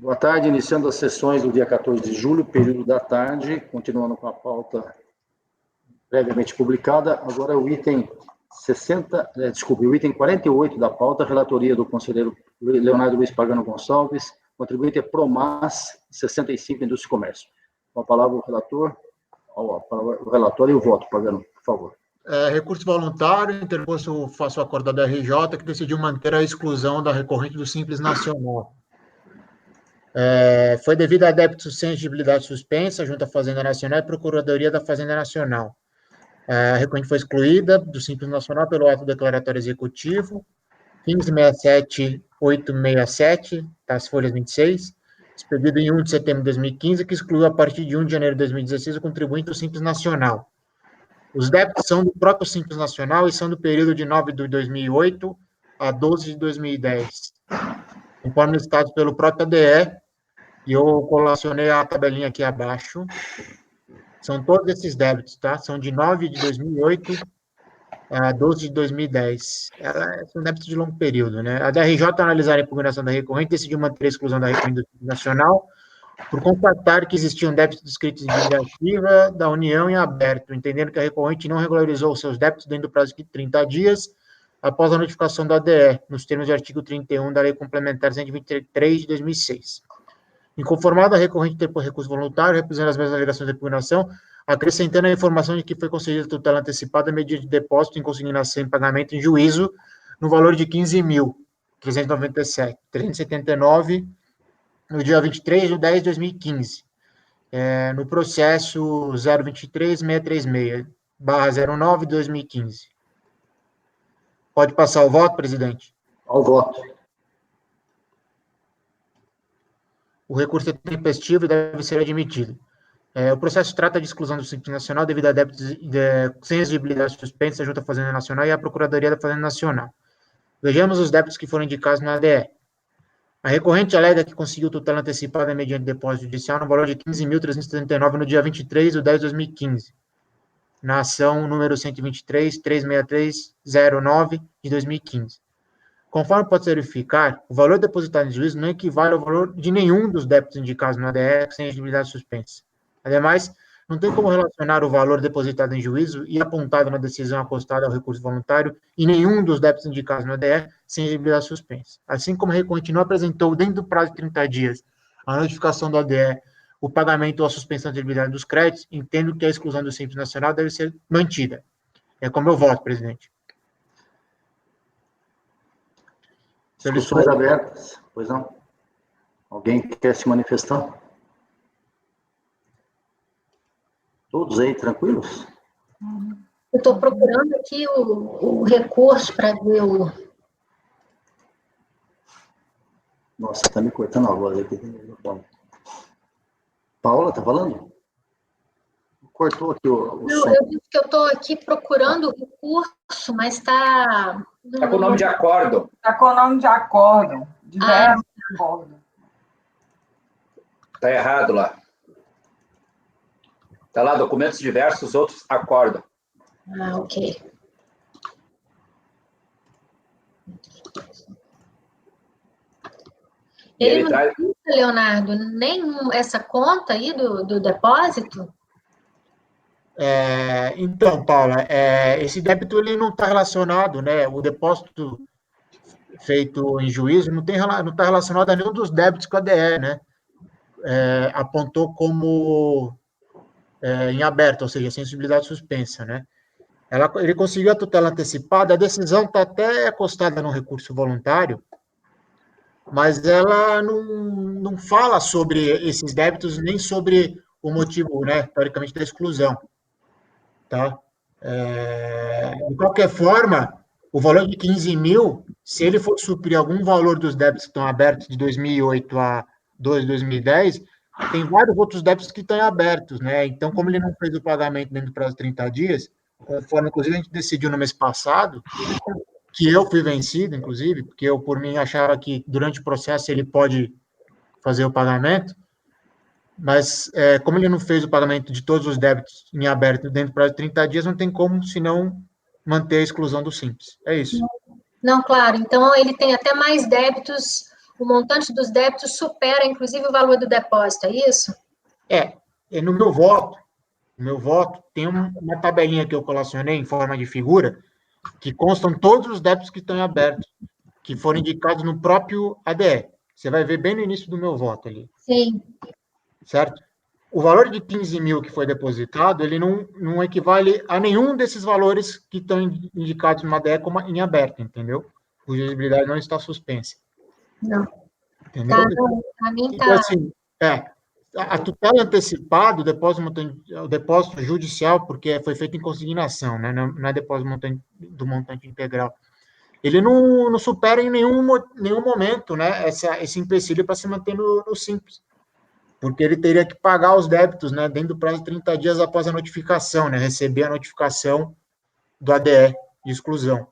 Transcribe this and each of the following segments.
Boa tarde, iniciando as sessões do dia 14 de julho, período da tarde, continuando com a pauta previamente publicada. Agora o item 48 da pauta, relatoria do conselheiro Leonardo Luiz Pagano Gonçalves, contribuinte é Promas 65, Indústria e Comércio. Com a palavra o relator, e o voto, Pagano, por favor. Recurso voluntário, interposto face ao acordo da RJ, que decidiu manter a exclusão da recorrente do Simples Nacional. Foi devido a débitos sem exigibilidade suspensa, junto à Fazenda Nacional e Procuradoria da Fazenda Nacional. A recorrente foi excluída do Simples Nacional pelo ato declaratório executivo 1567867, das folhas 26, expedido em 1 de setembro de 2015, que excluiu a partir de 1 de janeiro de 2016 o contribuinte do Simples Nacional. Os débitos são do próprio Simples Nacional e são do período de 9 de 2008 a 12 de 2010, conforme listado pelo próprio ADE, e eu colacionei a tabelinha aqui abaixo. São todos esses débitos, tá? São de 9 de 2008 a 12 de 2010. São débitos de longo período, né? A DRJ, analisar a impugnação da recorrente, decidiu manter a exclusão da recorrente nacional por constatar que existiam débitos descritos em dívida ativa da União em aberto, entendendo que a recorrente não regularizou seus débitos dentro do prazo de 30 dias após a notificação do ADE, nos termos do artigo 31 da Lei Complementar 123 de 2006. Inconformado, a recorrente interpôs recurso voluntário, representando as mesmas alegações de impugnação, acrescentando a informação de que foi concedida tutela antecipada mediante depósito em consignação em pagamento em juízo no valor de 15.379, no dia 23 de 10 de 2015, no processo 023.636/09 de 2015. Pode passar o voto, presidente? Ao voto. O recurso é tempestivo e deve ser admitido. O processo trata de exclusão do Simples Nacional devido a débitos sem exigibilidade suspensa junto à Fazenda Nacional e à Procuradoria da Fazenda Nacional. Vejamos os débitos que foram indicados na ADE. A recorrente alega que conseguiu tutela antecipada mediante depósito judicial no valor de 15.379 no dia 23 de 10 de 2015, na ação número 123.36309 de 2015. Conforme pode-se verificar, o valor depositado em juízo não equivale ao valor de nenhum dos débitos indicados na ADE sem exigibilidade suspensa. Ademais, não tem como relacionar o valor depositado em juízo e apontado na decisão acostada ao recurso voluntário e nenhum dos débitos indicados na ADE sem exigibilidade suspensa. Assim como a recorrente não apresentou, dentro do prazo de 30 dias, a notificação do ADE, o pagamento ou a suspensão de exigibilidade dos créditos, entendo que a exclusão do Simples Nacional deve ser mantida. É como eu voto, presidente. Discussões abertas, pois não? Alguém quer se manifestar? Todos aí tranquilos? Eu estou procurando aqui o recurso para ver o... Nossa, está me cortando a voz aqui. Paula, está falando? Cortou aqui o som. Eu disse que eu estou aqui procurando o recurso, mas está... Está com o nome de acordo. Está com o nome de acordo. Diversos acordos. Está errado lá. Está lá, documentos diversos, outros acórdão. Ok. Ele não traz... cita, Leonardo, nem essa conta aí do depósito? Então, Paula, esse débito ele não está relacionado, né? O depósito feito em juízo não está relacionado a nenhum dos débitos que a ADE, né? Apontou como em aberto, ou seja, sensibilidade suspensa, né? Ele conseguiu a tutela antecipada, a decisão está até acostada no recurso voluntário, mas ela não fala sobre esses débitos, nem sobre o motivo, né, teoricamente, da exclusão. Tá? De qualquer forma, o valor de 15 mil, se ele for suprir algum valor dos débitos que estão abertos de 2008 a 2010, tem vários outros débitos que estão abertos, né? Então, como ele não fez o pagamento dentro do prazo de 30 dias, conforme, inclusive, a gente decidiu no mês passado, que eu fui vencido, inclusive, porque eu, por mim, achava que durante o processo ele pode fazer o pagamento, mas como ele não fez o pagamento de todos os débitos em aberto dentro do prazo de 30 dias, não tem como, senão, manter a exclusão do Simples. É isso. Não, claro. Então, ele tem até mais débitos o montante dos débitos supera, inclusive, o valor do depósito, é isso? No meu voto tem uma tabelinha que eu colacionei em forma de figura, que constam todos os débitos que estão abertos, que foram indicados no próprio ADE. Você vai ver bem no início do meu voto ali. Sim. Certo? O valor de 15 mil que foi depositado, ele não equivale a nenhum desses valores que estão indicados no ADE como em aberto, entendeu? Cuja elegibilidade não está suspensa. Não. Entendeu? Para mim então, assim, a tutela antecipada, o depósito judicial, porque foi feito em consignação, né? Não é depósito do montante integral. Ele não supera em nenhum momento, né, esse empecilho para se manter no Simples. Porque ele teria que pagar os débitos, né, dentro do prazo de 30 dias após a notificação, né, receber a notificação do ADE de exclusão.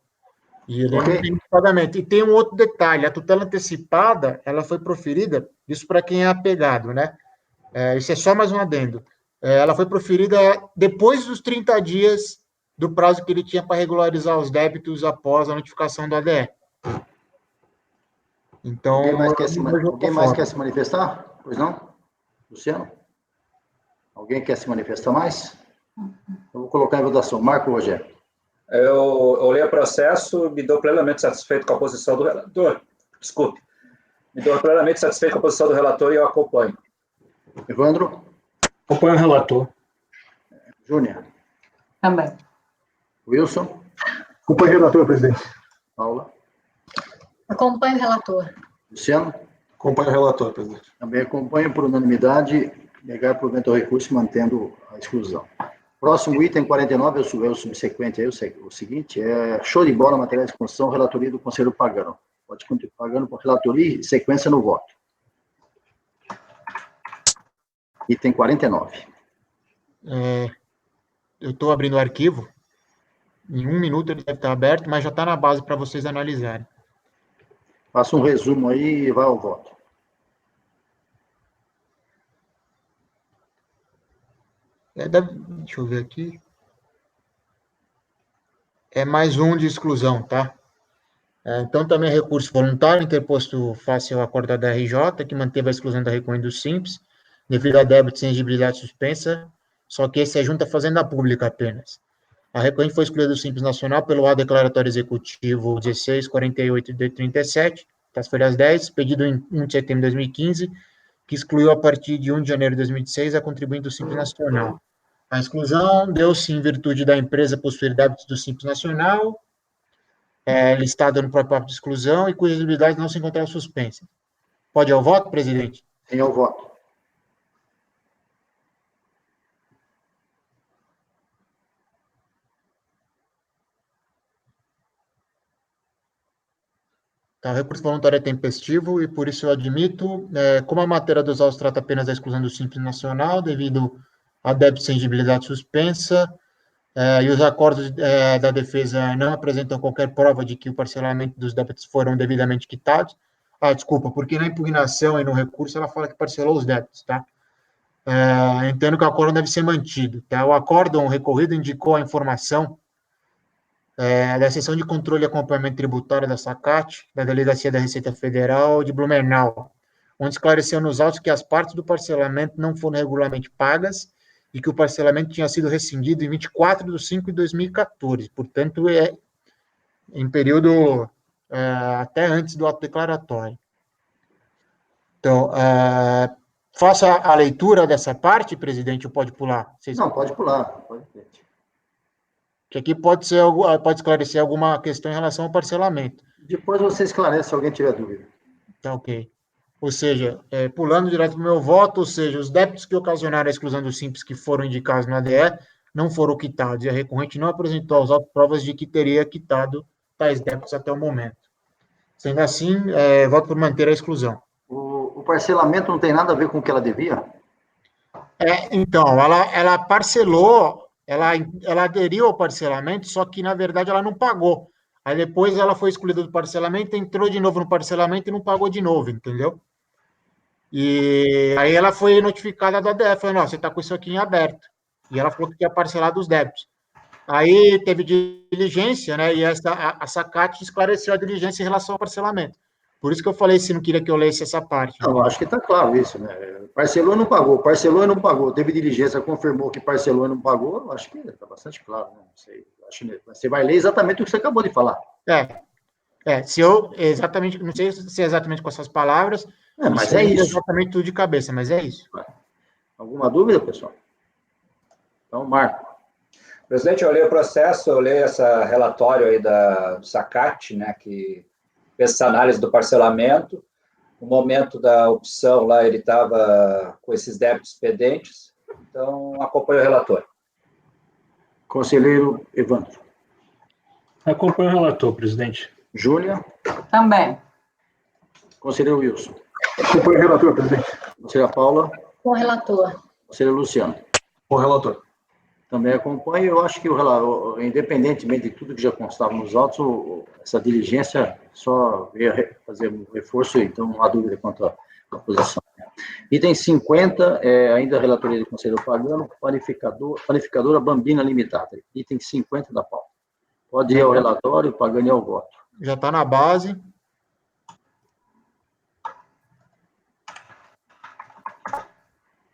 E ele não tem pagamento. E tem um outro detalhe, a tutela antecipada, ela foi proferida, isso para quem é apegado, né, isso é só mais um adendo, ela foi proferida depois dos 30 dias do prazo que ele tinha para regularizar os débitos após a notificação do ADE. Então, alguém mais quer se manifestar? Pois não? Luciano? Alguém quer se manifestar mais? Eu vou colocar em votação. Marco, Rogério. Eu leio o processo, me dou plenamente satisfeito com a posição do relator. Desculpe. Me dou plenamente satisfeito com a posição do relator e eu acompanho. Evandro? Acompanho o relator. Júnior? Também. Wilson? Acompanho o relator, presidente. Paula? Acompanho o relator. Luciano? Acompanho o relator, presidente. Também acompanho por unanimidade, negar provimento ao recurso, mantendo a exclusão. Próximo item 49, o subsequente aí, o seguinte, show de bola, materiais de construção, relatoria do Conselho Pagano. Pode continuar pagando por relatoria e sequência no voto. Item 49. Eu estou abrindo o arquivo. Em 1 minuto ele deve estar aberto, mas já está na base para vocês analisarem. Faça um resumo aí e vai ao voto. Deixa eu ver aqui. É mais um de exclusão, tá? Então, também é recurso voluntário interposto face ao acordo da RJ, que manteve a exclusão da recorrente do Simples, devido a débito sem exigibilidade suspensa, só que esse é junto à Fazenda Pública apenas. A recorrente foi excluída do Simples Nacional pelo ato declaratório executivo 1648 de 37, das folhas 10, pedido em 1 de setembro de 2015, que excluiu a partir de 1 de janeiro de 2016 a contribuinte do Simples Nacional. A exclusão deu-se em virtude da empresa possuir débitos do Simples Nacional, listada no próprio ato de exclusão, e cuja exigibilidade não se encontrava suspensa. Pode ir ao voto, presidente? Sim, ao voto. Tá, o recurso voluntário é tempestivo e, por isso, eu admito, como a matéria dos autos trata apenas da exclusão do Simples Nacional, devido a débito sem exigibilidade suspensa, e os acordos da defesa não apresentam qualquer prova de que o parcelamento dos débitos foram devidamente quitados. Desculpa, porque na impugnação e no recurso ela fala que parcelou os débitos, tá? Entendo que o acórdão deve ser mantido, tá? O acórdão recorrido indicou a informação da Seção de Controle e Acompanhamento Tributário da SACAT, da Delegacia da Receita Federal de Blumenau, onde esclareceu nos autos que as partes do parcelamento não foram regularmente pagas e que o parcelamento tinha sido rescindido em 24 de 5 de 2014, portanto, em período até antes do ato declaratório. Então, faça a leitura dessa parte, presidente, ou pode pular? Não, pode pular. Pode. Que aqui pode esclarecer alguma questão em relação ao parcelamento. Depois você esclarece se alguém tiver dúvida. Tá, ok. Ou seja, pulando direto para o meu voto, ou seja, os débitos que ocasionaram a exclusão do Simples que foram indicados no ADE não foram quitados, e a recorrente não apresentou aos autos provas de que teria quitado tais débitos até o momento. Sendo assim, voto por manter a exclusão. O parcelamento não tem nada a ver com o que ela devia? Então, ela parcelou, ela aderiu ao parcelamento, só que, na verdade, ela não pagou. Aí, depois, ela foi excluída do parcelamento, entrou de novo no parcelamento e não pagou de novo, entendeu? E aí ela foi notificada da ADE, falou, não, você está com isso aqui em aberto. E ela falou que tinha parcelado os débitos. Aí teve diligência, né, e a SACAT esclareceu a diligência em relação ao parcelamento. Por isso que eu falei se não queria que eu lesse essa parte. Não, acho que está claro isso, né? Parcelou e não pagou, teve diligência, confirmou que parcelou e não pagou, acho que está bastante claro, né? Não sei, acho que você vai ler exatamente o que você acabou de falar. Se eu exatamente, não sei se é exatamente com essas palavras, Mas é isso. Exatamente tudo de cabeça, mas é isso. Alguma dúvida, pessoal? Então, Marco. Presidente, eu olhei o processo, eu olhei esse relatório aí do SACAT, né, que fez essa análise do parcelamento. No momento da opção lá, ele estava com esses débitos pendentes, então acompanho o relator. Conselheiro Evandro. Acompanho o relator, presidente. Júlia. Também. Conselheiro Wilson. Acompanho o relator, presidente. Conselheira Paula. Com o relator. Conselheiro Luciano. Com o relator. Também acompanho. Eu acho que, independentemente de tudo que já constava nos autos, essa diligência só veio fazer um reforço, então não há dúvida quanto à posição. Item 50, ainda a relatoria do Conselheiro Pagano, panificadora Bambina Limitada. Item 50 da pauta. Pode ir ao relatório, Pagano e ao voto. Já está na base.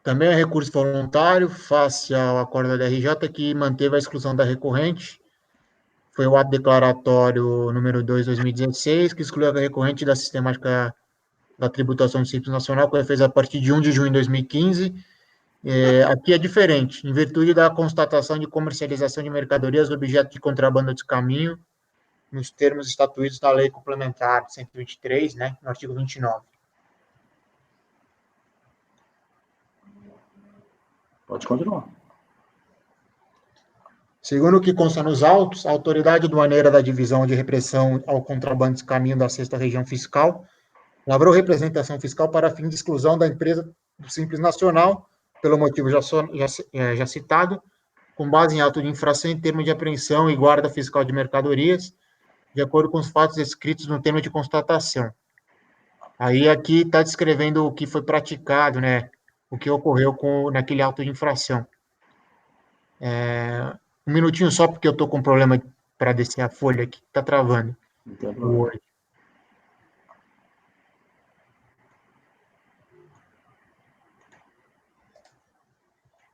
Também é recurso voluntário, face ao acordo da RJ, que manteve a exclusão da recorrente. Foi o ato declaratório número 2/2016, que excluiu a recorrente da sistemática da tributação do Simples Nacional, que foi feita a partir de 1 de junho de 2015. Aqui é diferente, em virtude da constatação de comercialização de mercadorias objeto de contrabando de caminho, nos termos estatuídos na Lei Complementar 123, né, no artigo 29. Pode continuar. Segundo o que consta nos autos, a autoridade aduaneira da Divisão de Repressão ao Contrabando de Caminho da 6ª Região Fiscal lavrou representação fiscal para fim de exclusão da empresa do Simples Nacional, pelo motivo já citado, com base em auto de infração em termos de apreensão e guarda fiscal de mercadorias, de acordo com os fatos escritos no termo de constatação. Aí aqui está descrevendo o que foi praticado, né, o que ocorreu naquele auto de infração. Um minutinho só, porque eu estou com um problema para descer a folha aqui, está travando. O Word.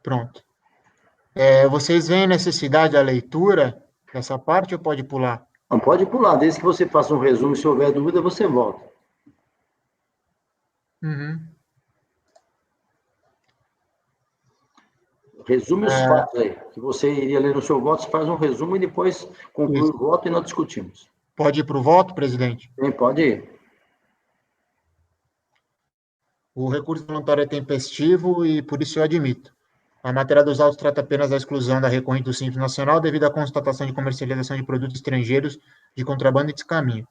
Pronto. Vocês veem necessidade da leitura dessa parte ou pode pular? Não, pode pular, desde que você faça um resumo, se houver dúvida, você volta. Uhum. Resume os fatos aí, que você iria ler no seu voto, você faz um resumo e depois conclui o voto e nós discutimos. Pode ir para o voto, presidente? Sim, pode ir. O recurso voluntário é tempestivo e por isso eu admito. A matéria dos autos trata apenas da exclusão da recorrente do Simples Nacional devido à constatação de comercialização de produtos estrangeiros de contrabando e descaminho.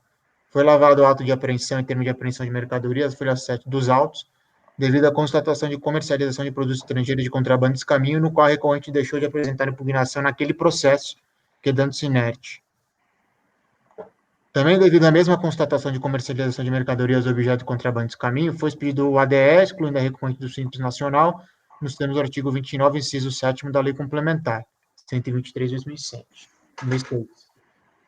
Foi lavado o auto de apreensão em termos de apreensão de mercadorias, folha 7 dos autos, devido à constatação de comercialização de produtos estrangeiros de contrabando e descaminho, no qual a recorrente deixou de apresentar impugnação naquele processo, quedando-se inerte. Também, devido à mesma constatação de comercialização de mercadorias objeto de contrabando e descaminho, foi expedido o ADE, excluindo a recorrente do Simples Nacional, nos termos do artigo 29, inciso 7º da Lei Complementar, 123/2007.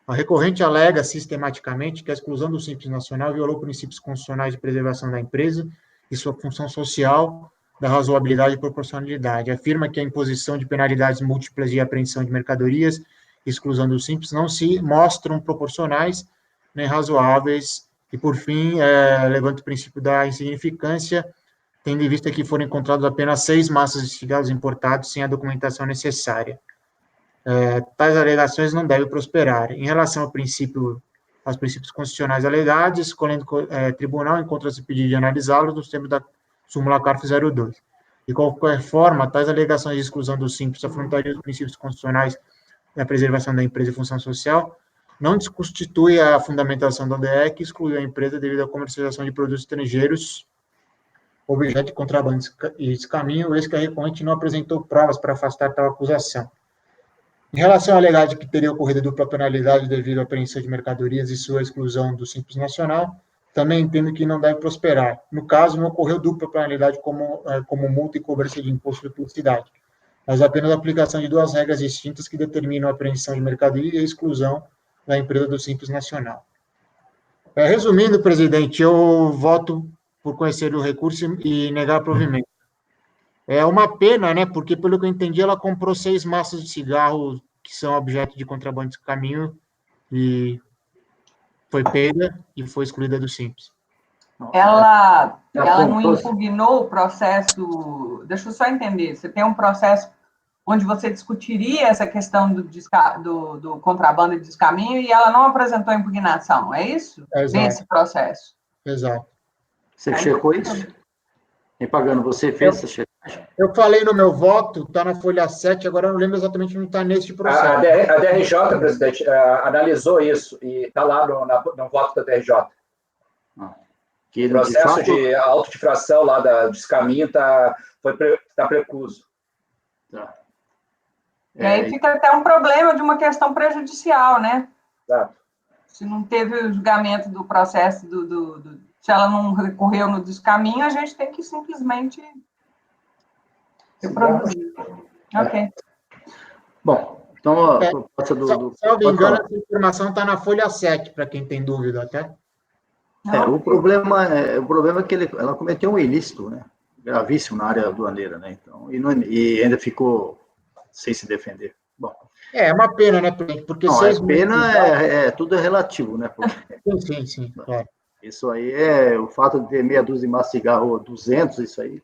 A recorrente alega sistematicamente que a exclusão do Simples Nacional violou princípios constitucionais de preservação da empresa e sua função social, da razoabilidade e proporcionalidade. Afirma que a imposição de penalidades múltiplas de apreensão de mercadorias e exclusão do Simples não se mostram proporcionais nem razoáveis e, por fim, levanta o princípio da insignificância, tendo em vista que foram encontrados apenas 6 massas de cigarros importados sem a documentação necessária. Tais alegações não devem prosperar. Em relação aos princípios constitucionais alegados, escolhendo tribunal, encontra-se pedido de analisá-los nos termos da súmula CARF 02. De qualquer forma, tais alegações de exclusão do Simples afrontariam os princípios constitucionais da preservação da empresa e função social, não desconstitui a fundamentação da ODE, que excluiu a empresa devido à comercialização de produtos estrangeiros objeto de contrabando e descaminho, eis que a recorrente não apresentou provas para afastar tal acusação. Em relação ao alegado de que teria ocorrido dupla penalidade devido à apreensão de mercadorias e sua exclusão do Simples Nacional, também entendo que não deve prosperar. No caso, não ocorreu dupla penalidade como multa e cobrança de imposto de publicidade, mas apenas a aplicação de 2 regras distintas que determinam a apreensão de mercadoria e a exclusão da empresa do Simples Nacional. Resumindo, presidente, eu voto por conhecer o recurso e negar provimento. É uma pena, né? Porque, pelo que eu entendi, ela comprou 6 maços de cigarro que são objeto de contrabando de caminho e foi pega e foi excluída do Simples. Ela não Apontou- impugnou o processo. Deixa eu só entender. Você tem um processo onde você discutiria essa questão do contrabando e descaminho e ela não apresentou impugnação, é isso? Exato. Desse processo. Exato. Você checou isso? E pagando, você fez essa checagem? Eu falei no meu voto, está na folha 7, agora eu não lembro exatamente onde está neste A processo. DRJ, presidente, analisou isso e está lá no voto da DRJ. Que O processo de autodifração lá do descaminho está precluso. Tá. E aí fica até um problema de uma questão prejudicial, né? Exato. Se não teve o julgamento do processo, se ela não recorreu no descaminho, a gente tem que simplesmente reproduzir. Ok. Bom, então a proposta Se eu não me engano, essa informação está na folha 7, para quem tem dúvida, até. o problema é que ela cometeu um ilícito, né? Gravíssimo na área aduaneira, né? Então, e ainda ficou sem se defender. Bom. É uma pena, né? Porque Não, pena tudo é relativo, né? Sim, sim, claro. Isso aí o fato de ter meia dúzia de maço de cigarro, 200, isso aí,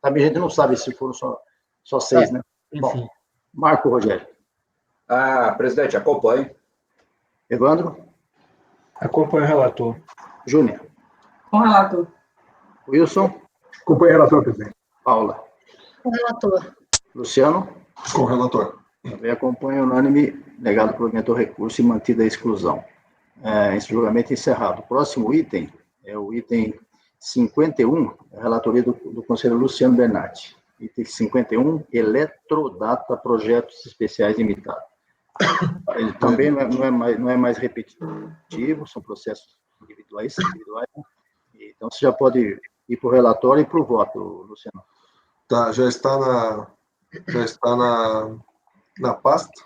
também a gente não sabe se foram só 6, né? Enfim. Bom, Marco Rogério. Presidente, acompanho. Evandro? Acompanho o relator. Júnior? Com o relator. Wilson? Acompanho o relator, presidente. Paula? Com o relator. Luciano? Com o relator. Também acompanho unânime, negado provimento ao recurso e mantida a exclusão. Esse julgamento encerrado. O próximo item é o item 51, a relatoria do conselheiro Luciano Bernardi. Item 51, Eletrodata Projetos Especiais Limitados. Ele também não é mais repetitivo, são processos individuais. Então, você já pode ir para o relatório e para o voto, Luciano. Tá, já está na pasta.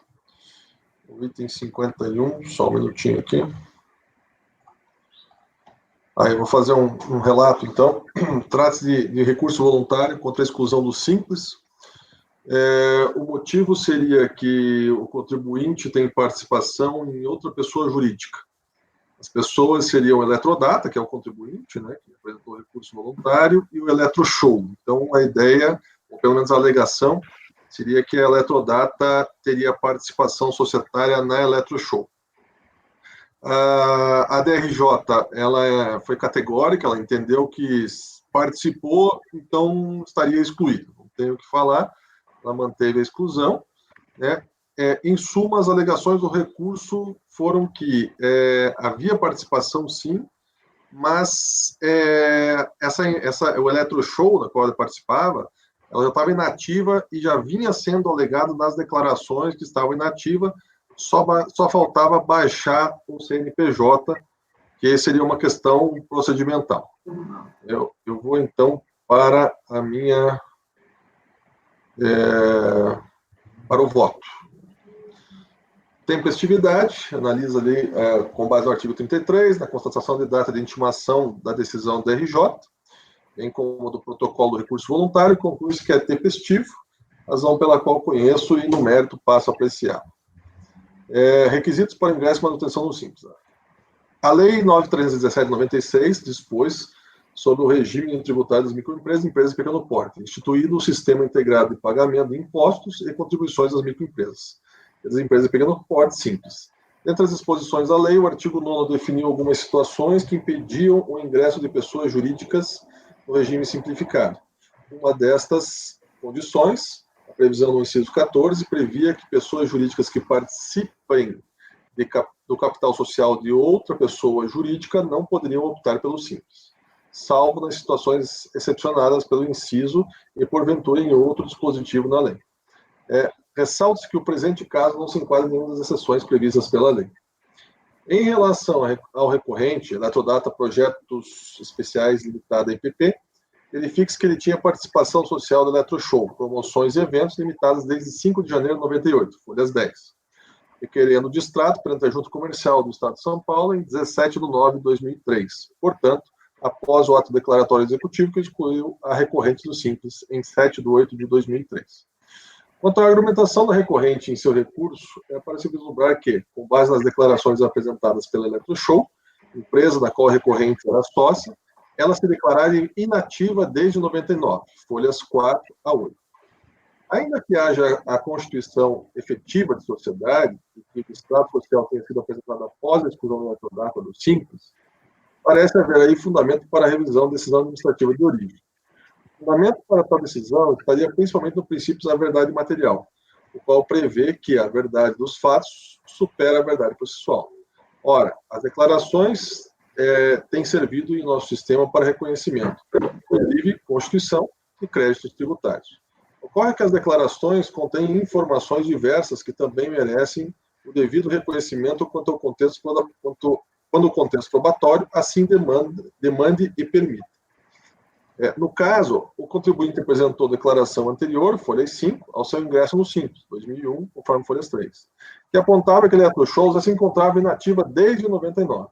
O item 51, só um minutinho aqui. Aí, eu vou fazer um relato, então. Trata-se de recurso voluntário contra a exclusão do Simples. O motivo seria que o contribuinte tem participação em outra pessoa jurídica. As pessoas seriam o Eletrodata, que é o contribuinte, né, que apresentou o recurso voluntário, e o Eletroshow. Então, a ideia, ou pelo menos a alegação, seria que a Eletrodata teria participação societária na Eletroshow. A DRJ, ela foi categórica, ela entendeu que participou, então estaria excluído. Não tenho o que falar, ela manteve a exclusão, né? Em suma, as alegações do recurso foram que havia participação, sim, mas o Eletroshow, da qual ele participava, ela já estava inativa e já vinha sendo alegado nas declarações que estavam inativa, só faltava baixar o CNPJ, que seria uma questão procedimental. Eu vou, então, para a minha... para o voto. Tempestividade, analisa ali com base no artigo 33, na constatação de data de intimação da decisão do RJ, bem como do protocolo do recurso voluntário, conclui-se que é tempestivo, razão pela qual conheço e no mérito passo a apreciar. Requisitos para ingresso e manutenção no Simples. A Lei 9.317/96 dispôs sobre o regime tributário das microempresas e empresas de pequeno porte, instituído o Sistema Integrado de Pagamento de Impostos e Contribuições das Microempresas, das empresas de pequeno porte simples. Dentre as disposições da lei, o artigo 9º definiu algumas situações que impediam o ingresso de pessoas jurídicas no regime simplificado. Uma destas condições, a previsão no inciso 14, previa que pessoas jurídicas que participem do capital social de outra pessoa jurídica não poderiam optar pelo Simples, salvo nas situações excepcionadas pelo inciso e, porventura, em outro dispositivo na lei. Ressalta-se que o presente caso não se enquadra em nenhuma das exceções previstas pela lei. Em relação ao recorrente, Eletrodata Projetos Especiais Limitada EPP, verifique-se que ele tinha participação social da Eletroshow, promoções e eventos limitadas desde 5 de janeiro de 98, folhas 10. requerendo o distrato perante a Junta Comercial do Estado de São Paulo em 17 de nove de 2003. Portanto, após o ato declaratório executivo que excluiu a recorrente do Simples em 7 de 8 de 2003. Quanto à argumentação da recorrente em seu recurso, é para se vislumbrar que, com base nas declarações apresentadas pela Eletroshow, empresa da qual a recorrente era sócia, ela se declararia inativa desde 99, folhas 4 a 8. Ainda que haja a constituição efetiva de sociedade, e que o extrato social tenha sido apresentado após a exclusão da eletrodata do Simples, parece haver aí fundamento para a revisão da decisão administrativa de origem. O fundamento para tal decisão estaria principalmente no princípio da verdade material, o qual prevê que a verdade dos fatos supera a verdade processual. Ora, as declarações têm servido em nosso sistema para reconhecimento, inclusive Constituição e créditos tributários. Ocorre que as declarações contêm informações diversas que também merecem o devido reconhecimento quando o contexto probatório assim demande e permita. No caso, o contribuinte apresentou declaração anterior, folha 5, ao seu ingresso no Simples, 2001, conforme folhas 3, que apontava que a Eletroshow já se encontrava inativa desde 99.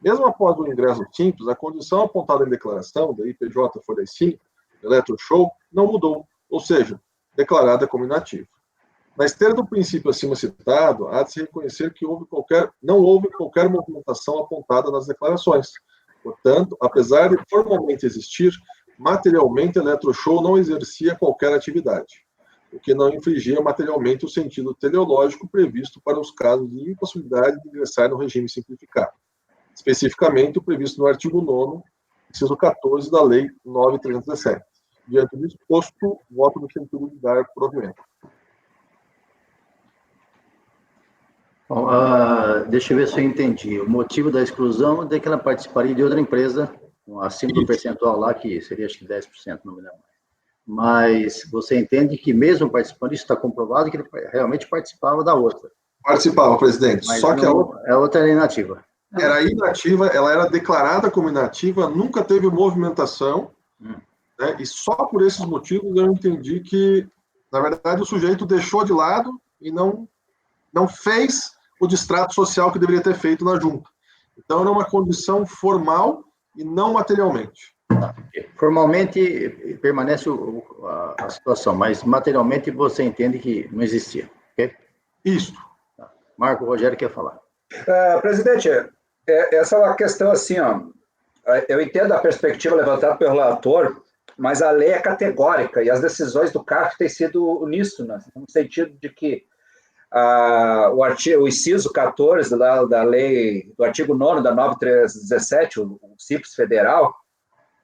Mesmo após o ingresso no Simples, a condição apontada em declaração, da IPJ folha 5, da Eletroshow, não mudou, ou seja, declarada como inativa. Na esteira do princípio acima citado, há de se reconhecer que não houve qualquer movimentação apontada nas declarações. Portanto, apesar de formalmente existir, materialmente a Eletroshow não exercia qualquer atividade, o que não infringia materialmente o sentido teleológico previsto para os casos de impossibilidade de ingressar no regime simplificado, especificamente o previsto no artigo 9º, inciso 14 da Lei 9.317. Diante do exposto, voto no sentido de dar provimento. Bom, deixa eu ver se eu entendi. O motivo da exclusão é que ela participaria de outra empresa, acima do percentual lá, que seria acho que 10%, não me lembro mais. Mas você entende que mesmo participando, isso está comprovado que ele realmente participava da outra. Participava, presidente. Mas só que a outra era inativa. Era inativa, ela era declarada como inativa, nunca teve movimentação, né, e só por esses motivos eu entendi que, na verdade, o sujeito deixou de lado e não fez o distrato social que deveria ter feito na junta. Então, era uma condição formal e não materialmente. Formalmente, permanece a situação, mas materialmente você entende que não existia, ok? Isso. Marco Rogério quer falar. Presidente, essa é uma questão assim, ó, eu entendo a perspectiva levantada pelo relator, mas a lei é categórica e as decisões do CARF têm sido uníssonas, no sentido de que o inciso 14 da lei, do artigo 9º da 9.317, o Simples Federal,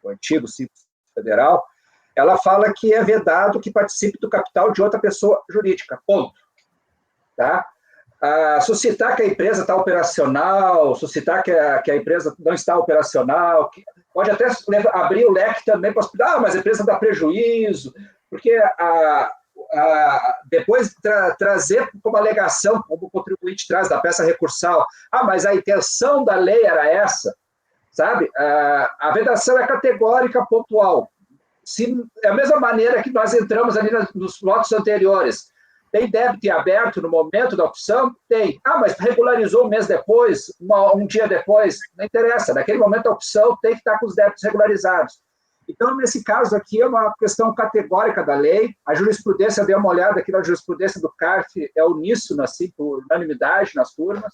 o antigo Simples Federal, ela fala que é vedado que participe do capital de outra pessoa jurídica, ponto. Tá? Suscitar que a empresa está operacional, suscitar que a empresa não está operacional, pode até abrir o leque também para mas a empresa dá prejuízo, porque depois trazer como alegação, como o contribuinte traz da peça recursal, mas a intenção da lei era essa, sabe? A vedação é categórica, pontual. É a mesma maneira que nós entramos ali nos lotes anteriores. Tem débito em aberto no momento da opção? Tem. Mas regularizou um mês depois, um dia depois? Não interessa. Naquele momento a opção tem que estar com os débitos regularizados. Então, nesse caso aqui, é uma questão categórica da lei. A jurisprudência, dei uma olhada aqui na jurisprudência do CARF, é uníssono, assim, por unanimidade nas turmas.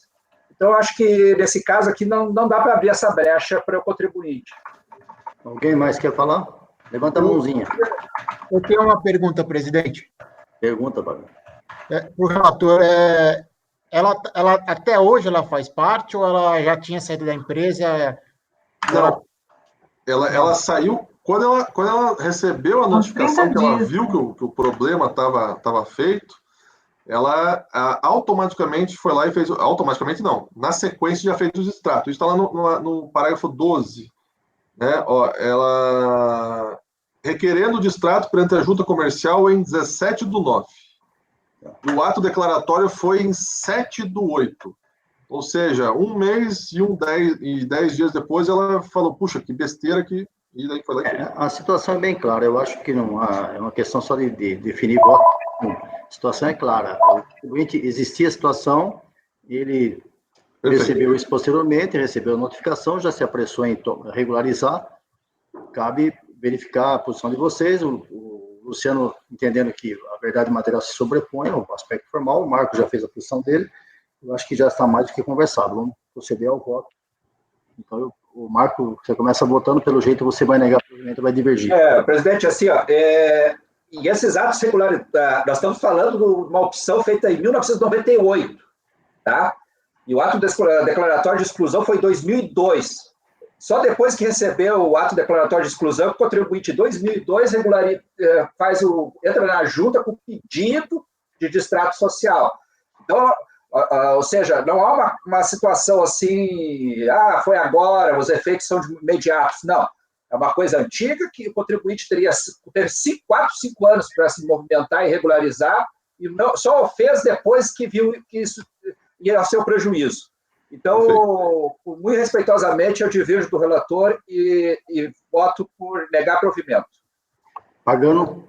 Então, eu acho que nesse caso aqui não dá para abrir essa brecha para o contribuinte. Alguém mais quer falar? Levanta a mãozinha. Eu tenho uma pergunta, presidente. Pergunta, Fábio. O relator, ela até hoje ela faz parte ou ela já tinha saído da empresa? Não. Ela saiu quando ela recebeu a notificação que ela viu que o problema estava feito. Ela automaticamente foi lá e fez... Automaticamente não. Na sequência já fez os extratos. Isso está lá no parágrafo 12. Né? Ela requerendo o distrato perante a junta comercial em 17 do 9. O ato declaratório foi em 7 do 8. Ou seja, um mês e 10 dias depois ela falou, puxa, que besteira que... E daí foi lá e a situação é bem clara. Eu acho que não é uma questão só de definir voto. A situação é clara. O contribuinte, existia a situação, ele recebeu isso posteriormente, recebeu a notificação, já se apressou em regularizar, cabe verificar a posição de vocês, o Luciano entendendo que a verdade material se sobrepõe ao aspecto formal, o Marco já fez a posição dele, eu acho que já está mais do que conversado, vamos proceder ao voto. Então, o Marco, você começa votando, pelo jeito você vai negar, provavelmente vai divergir. Presidente, assim, e esses atos seculares, nós estamos falando de uma opção feita em 1998, tá? E o ato declaratório de exclusão foi em 2002. Só depois que recebeu o ato declaratório de exclusão, o contribuinte em 2002 entra na junta com pedido de distrato social. Então, ou seja, não há uma situação assim, foi agora, os efeitos são imediatos. Não, é uma coisa antiga que o contribuinte teve 4, 5 anos para se movimentar e regularizar, e só o fez depois que viu que isso ia ser um prejuízo. Então, muito respeitosamente, eu divirjo do relator e voto por negar provimento. Pagano?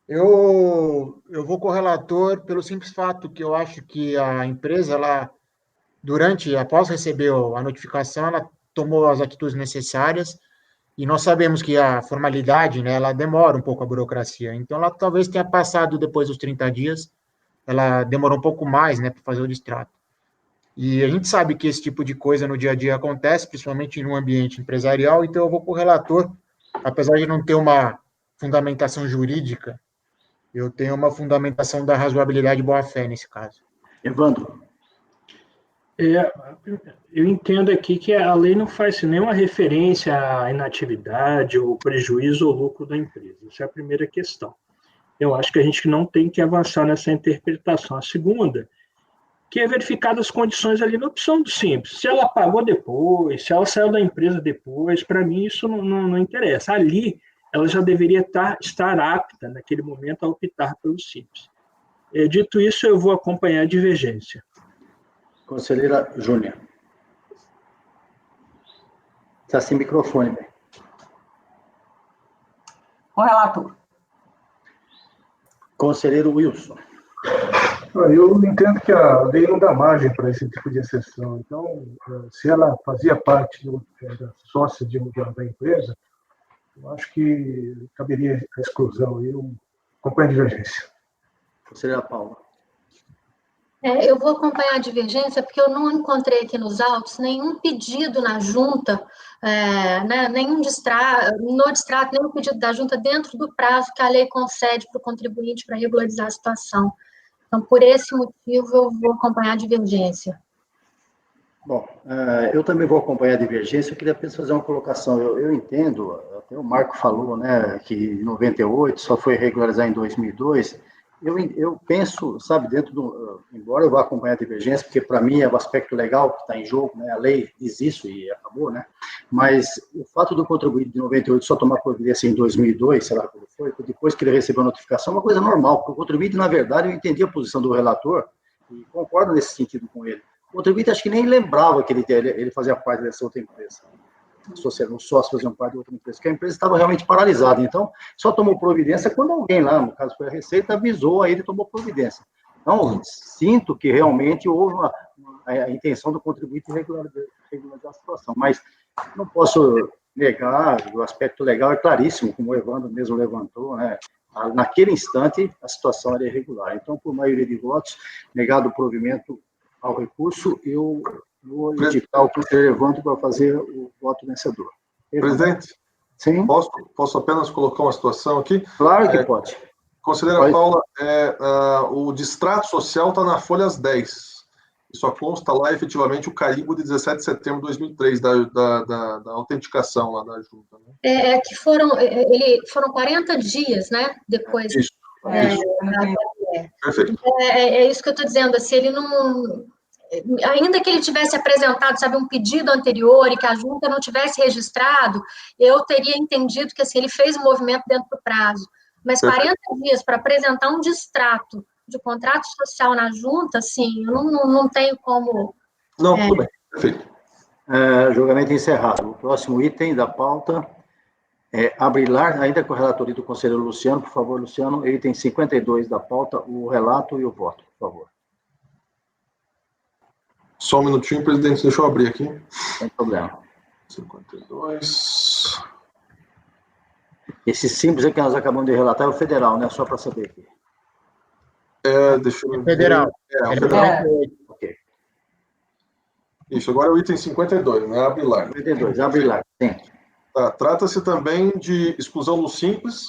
Eu vou com o relator pelo simples fato que eu acho que a empresa, após receber a notificação, ela tomou as atitudes necessárias, e nós sabemos que a formalidade, né, ela demora um pouco a burocracia. Então, ela talvez tenha passado depois dos 30 dias, ela demorou um pouco mais, né, para fazer o distrato. E a gente sabe que esse tipo de coisa no dia a dia acontece, principalmente no ambiente empresarial, então eu vou com o relator, apesar de não ter uma fundamentação jurídica, eu tenho uma fundamentação da razoabilidade e boa-fé nesse caso. Evandro? Eu entendo aqui que a lei não faz nenhuma referência à inatividade, ou prejuízo ou lucro da empresa. Essa é a primeira questão. Eu acho que a gente não tem que avançar nessa interpretação. A segunda, que é verificar as condições ali na opção do Simples. Se ela pagou depois, se ela saiu da empresa depois, para mim isso não interessa. Ali, ela já deveria estar apta, naquele momento, a optar pelo Simples. Dito isso, eu vou acompanhar a divergência. Conselheira Júnior. Está sem microfone, velho. O relator. Conselheiro Wilson. Eu entendo que a lei não dá margem para esse tipo de exceção. Então, se ela fazia parte da sócia da empresa, eu acho que caberia a exclusão. Eu acompanho a divergência. Conselheira Paula. Eu vou acompanhar a divergência, porque eu não encontrei aqui nos autos nenhum pedido na junta, né, nenhum distrato, nenhum pedido da junta dentro do prazo que a lei concede para o contribuinte para regularizar a situação. Então, por esse motivo, eu vou acompanhar a divergência. Bom, eu também vou acompanhar a divergência. Eu queria apenas fazer uma colocação. Eu entendo, até o Marco falou, né, que em 98 só foi regularizar em 2002. Eu penso, sabe, embora eu vá acompanhar a divergência, porque para mim é o aspecto legal que está em jogo, né, a lei diz isso e acabou, né, mas o fato do contribuinte de 98 só tomar providência em 2002, sei lá como foi, depois que ele recebeu a notificação, é uma coisa normal, porque o contribuinte, na verdade, eu entendi a posição do relator e concordo nesse sentido com ele. O contribuinte acho que nem lembrava que ele fazia parte dessa outra empresa. Os sócios faziam parte de outra empresa, porque a empresa estava realmente paralisada. Então, só tomou providência quando alguém lá, no caso foi a Receita, avisou, aí ele tomou providência. Então, sinto que realmente houve a intenção do contribuinte regularizar a situação, mas não posso negar, o aspecto legal é claríssimo, como o Evandro mesmo levantou, né? Naquele instante, a situação era irregular. Então, por maioria de votos, negado o provimento ao recurso, eu vou indicar o conselheiro Evandro para fazer o voto vencedor. Presidente? Sim? Posso apenas colocar uma situação aqui? Claro que pode. Conselheira Paula, o distrato social está na folha 10. Só consta lá, efetivamente, o carimbo de 17 de setembro de 2003, da autenticação lá da junta. Né? Que foram 40 dias, né, depois. Isso. Perfeito. É isso que eu estou dizendo, se ele não... Ainda que ele tivesse apresentado, sabe, um pedido anterior e que a junta não tivesse registrado, eu teria entendido que, assim, ele fez o movimento dentro do prazo. Mas 40 dias para apresentar um distrato de contrato social na junta, assim, eu não tenho como... Não, tudo bem. Perfeito. Julgamento encerrado. O próximo item da pauta Abrilar, ainda com a relatoria do conselheiro Luciano, por favor, Luciano, item 52 da pauta, o relato e o voto, por favor. Só um minutinho, presidente, deixa eu abrir aqui. Sem problema. 52. Esse simples que nós acabamos de relatar é o federal, né? Só para saber aqui. Deixa eu ver. Federal. O federal. Ok. Isso, agora é o item 52, né? Abrilar. 52, Abrilar, sim. Tá, trata-se também de exclusão no simples.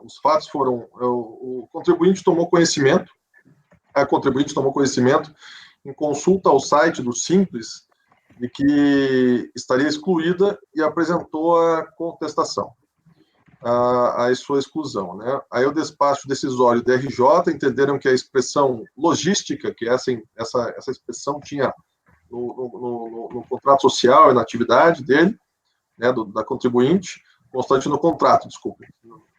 Os fatos foram... O contribuinte tomou conhecimento, a contribuinte tomou conhecimento em consulta ao site do Simples de que estaria excluída e apresentou a contestação, a sua exclusão, né? Aí o despacho decisório da RJ entenderam que a expressão logística, que essa expressão tinha no contrato social e na atividade dele, né, da contribuinte, constante no contrato, desculpe.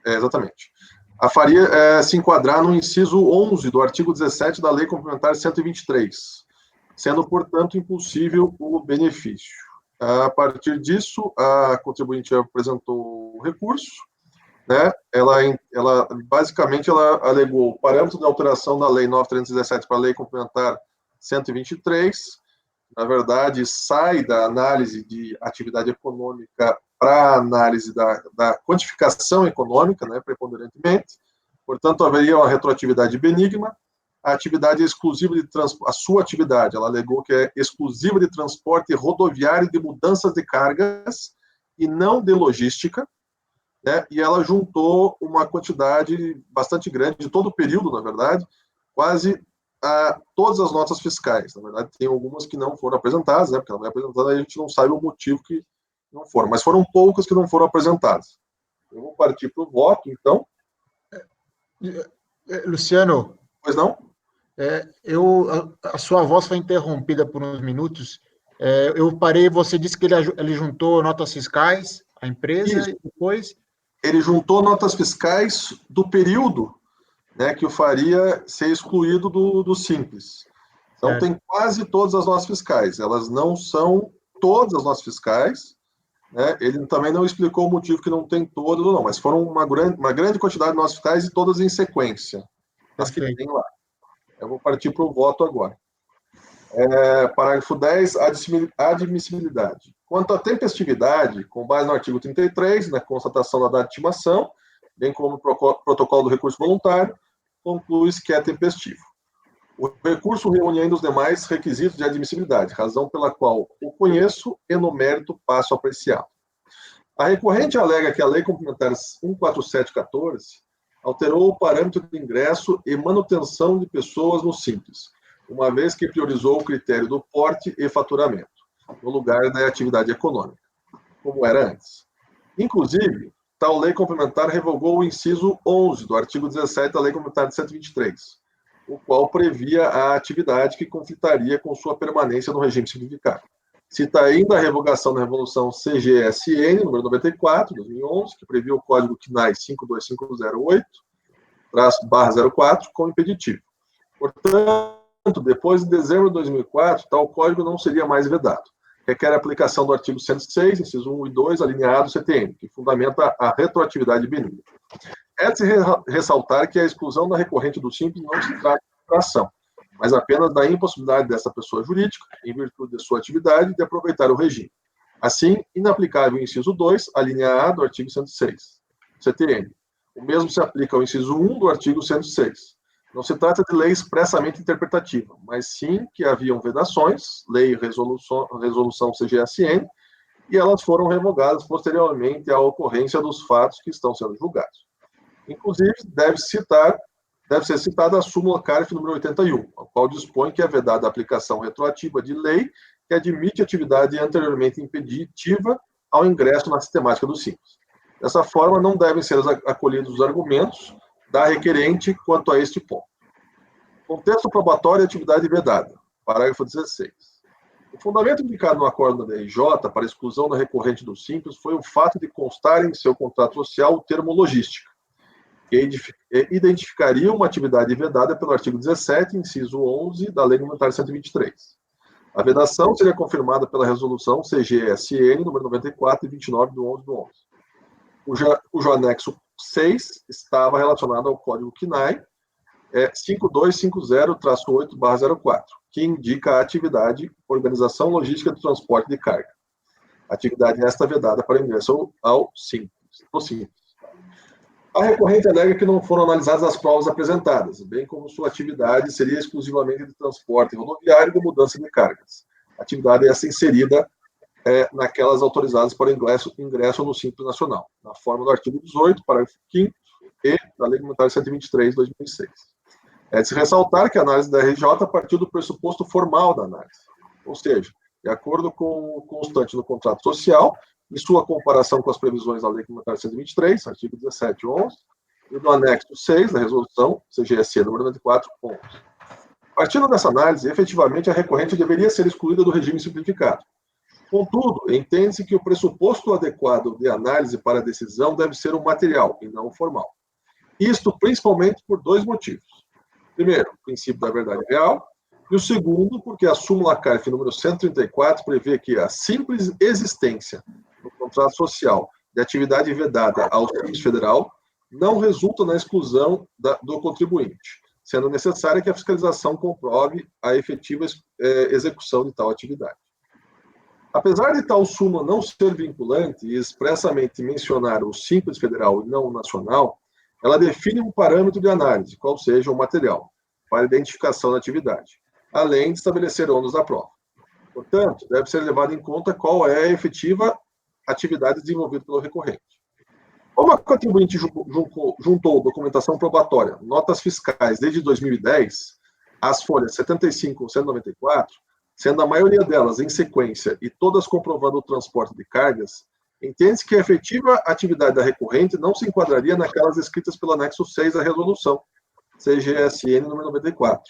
Exatamente. A faria se enquadrar no inciso 11 do artigo 17 da Lei Complementar 123, sendo, portanto, impossível o benefício. A partir disso, a contribuinte apresentou o recurso, né? Ela basicamente alegou o parâmetro de alteração da Lei 9.317 para a Lei Complementar 123, na verdade, sai da análise de atividade econômica para a análise da quantificação econômica, né, preponderantemente. Portanto, haveria uma retroatividade benigna. A atividade é exclusiva de a sua atividade, ela alegou que é exclusiva de transporte rodoviário de mudanças de cargas e não de logística, né? E ela juntou uma quantidade bastante grande de todo o período, na verdade, quase todas as notas fiscais. Na verdade, tem algumas que não foram apresentadas, né? Porque ela vai apresentando, a gente não sabe o motivo que não foram, mas foram poucas que não foram apresentadas. Eu vou partir para o voto, então. Luciano. Pois não? A sua voz foi interrompida por uns minutos. Eu parei, você disse que ele juntou notas fiscais, a empresa, Isso. E depois... Ele juntou notas fiscais do período, né, que o faria ser excluído do Simples. Então, tem quase todas as notas fiscais. Elas não são todas as notas fiscais, né? Ele também não explicou o motivo que não tem todas, não, mas foram uma grande quantidade de notas fiscais e todas em sequência. As que tem lá. Eu vou partir para o voto agora. Parágrafo 10, admissibilidade. Quanto à tempestividade, com base no artigo 33, na constatação da data de intimação, bem como no protocolo do recurso voluntário, conclui-se que é tempestivo. O recurso reúne ainda os demais requisitos de admissibilidade, razão pela qual o conheço e no mérito passo a apreciá-lo. A recorrente alega que a Lei Complementar 147/14 alterou o parâmetro de ingresso e manutenção de pessoas no Simples, uma vez que priorizou o critério do porte e faturamento, no lugar da atividade econômica, como era antes. Inclusive, tal lei complementar revogou o inciso 11 do artigo 17 da Lei Complementar de 123, o qual previa a atividade que conflitaria com sua permanência no regime simplificado. Cita ainda a revogação da Resolução CGSN, número 94, 2011, que previa o Código CNAE 52508/04 como impeditivo. Portanto, depois de dezembro de 2004, tal código não seria mais vedado. Requer a aplicação do artigo 106, inciso 1 e 2, alineado CTN, que fundamenta a retroatividade benigna. É-se ressaltar que a exclusão da recorrente do Simples não se trata de infração, mas apenas da impossibilidade dessa pessoa jurídica, em virtude de sua atividade, de aproveitar o regime. Assim, inaplicável o inciso 2, a linha A do artigo 106, CTN. O mesmo se aplica ao inciso 1 do artigo 106. Não se trata de lei expressamente interpretativa, mas sim que haviam vedações, lei e resolução CGSN, e elas foram revogadas posteriormente à ocorrência dos fatos que estão sendo julgados. Inclusive, deve ser citada a súmula CARF número 81, a qual dispõe que é vedada a aplicação retroativa de lei que admite atividade anteriormente impeditiva ao ingresso na sistemática do Simples. Dessa forma, não devem ser acolhidos os argumentos da requerente quanto a este ponto. Contexto probatório e atividade vedada. Parágrafo 16. O fundamento indicado no acordo da DRJ para a exclusão da recorrente do Simples foi o fato de constar em seu contrato social o termo logística, que identificaria uma atividade vedada pelo artigo 17, inciso 11 da Lei Complementar 123. A vedação seria confirmada pela resolução CGSN, número 94 e 29 do 11/11, cujo anexo 6 estava relacionado ao código CNAE 5250-8/04, que indica a atividade Organização Logística do Transporte de Carga. Atividade esta vedada para ingresso ao Simples. A recorrente alega que não foram analisadas as provas apresentadas, bem como sua atividade seria exclusivamente de transporte rodoviário e de mudança de cargas. Atividade essa inserida naquelas autorizadas para ingresso no Simples Nacional, na forma do artigo 18, parágrafo 5º e da Lei Complementar 123, de 2006. É de se ressaltar que a análise da RJ partiu do pressuposto formal da análise, ou seja, de acordo com o constante no contrato social, em sua comparação com as previsões da Lei Complementar 123, artigo 17 e 11, e do anexo 6 da resolução CGSE número 94/11. Partindo dessa análise, efetivamente a recorrente deveria ser excluída do regime simplificado. Contudo, entende-se que o pressuposto adequado de análise para a decisão deve ser o material, e não o formal. Isto principalmente por dois motivos. Primeiro, o princípio da verdade real, e o segundo, porque a súmula CARF número 134 prevê que a simples existência no contrato social de atividade vedada ao Simples Federal não resulta na exclusão do contribuinte, sendo necessária que a fiscalização comprove a efetiva execução de tal atividade. Apesar de tal súmula não ser vinculante e expressamente mencionar o Simples Federal e não o nacional, ela define um parâmetro de análise, qual seja o material, para identificação da atividade, além de estabelecer ônus da prova. Portanto, deve ser levado em conta qual é a efetiva atividade desenvolvida pelo recorrente. Como a contribuinte juntou documentação probatória, notas fiscais desde 2010, as folhas 75 ou 194, sendo a maioria delas em sequência e todas comprovando o transporte de cargas, entende-se que a efetiva atividade da recorrente não se enquadraria naquelas escritas pelo anexo 6 da resolução, CGSN número 94,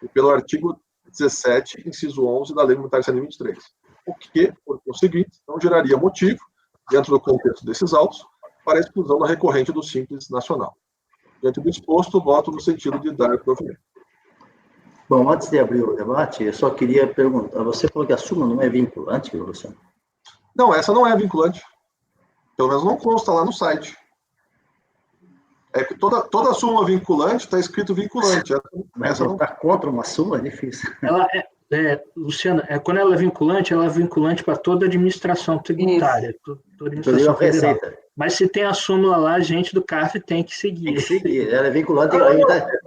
e pelo artigo 17, inciso 11 da Lei Complementar 123, o que, por conseguinte, não geraria motivo, dentro do contexto desses autos, para a exclusão da recorrente do Simples Nacional. Diante do exposto, voto no sentido de dar provimento. Bom, antes de abrir o debate, eu só queria perguntar, você falou que a súmula não é vinculante, Luciano? Não, essa não é vinculante. Pelo menos não consta lá no site. É que toda súmula vinculante está escrito vinculante. Mas não está contra uma súmula, é difícil. Ela Luciana, quando ela é vinculante para toda a administração tributária, toda a administração federal. Receita. Mas se tem a súmula lá, a gente do CARF tem que seguir. Tem que seguir. Ela é vinculante,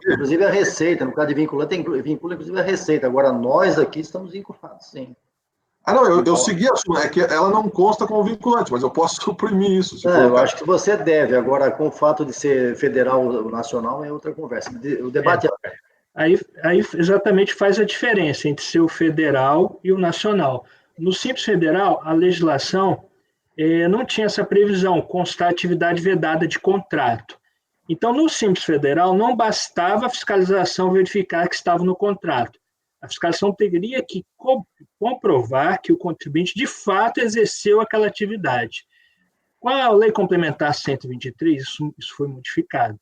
inclusive a receita. No caso de vinculante, vincula inclusive a receita. Agora, nós aqui estamos vinculados, sim. Não, eu segui a súmula. É que ela não consta como vinculante, mas eu posso suprimir isso. Eu acho que você deve. Agora, com o fato de ser federal ou nacional, é outra conversa. O debate é aberto. Aí exatamente faz a diferença entre ser o federal e o nacional. No Simples Federal, a legislação não tinha essa previsão, constar atividade vedada de contrato. Então, no Simples Federal, não bastava a fiscalização verificar que estava no contrato. A fiscalização teria que comprovar que o contribuinte, de fato, exerceu aquela atividade. Com a Lei Complementar 123, isso foi modificado.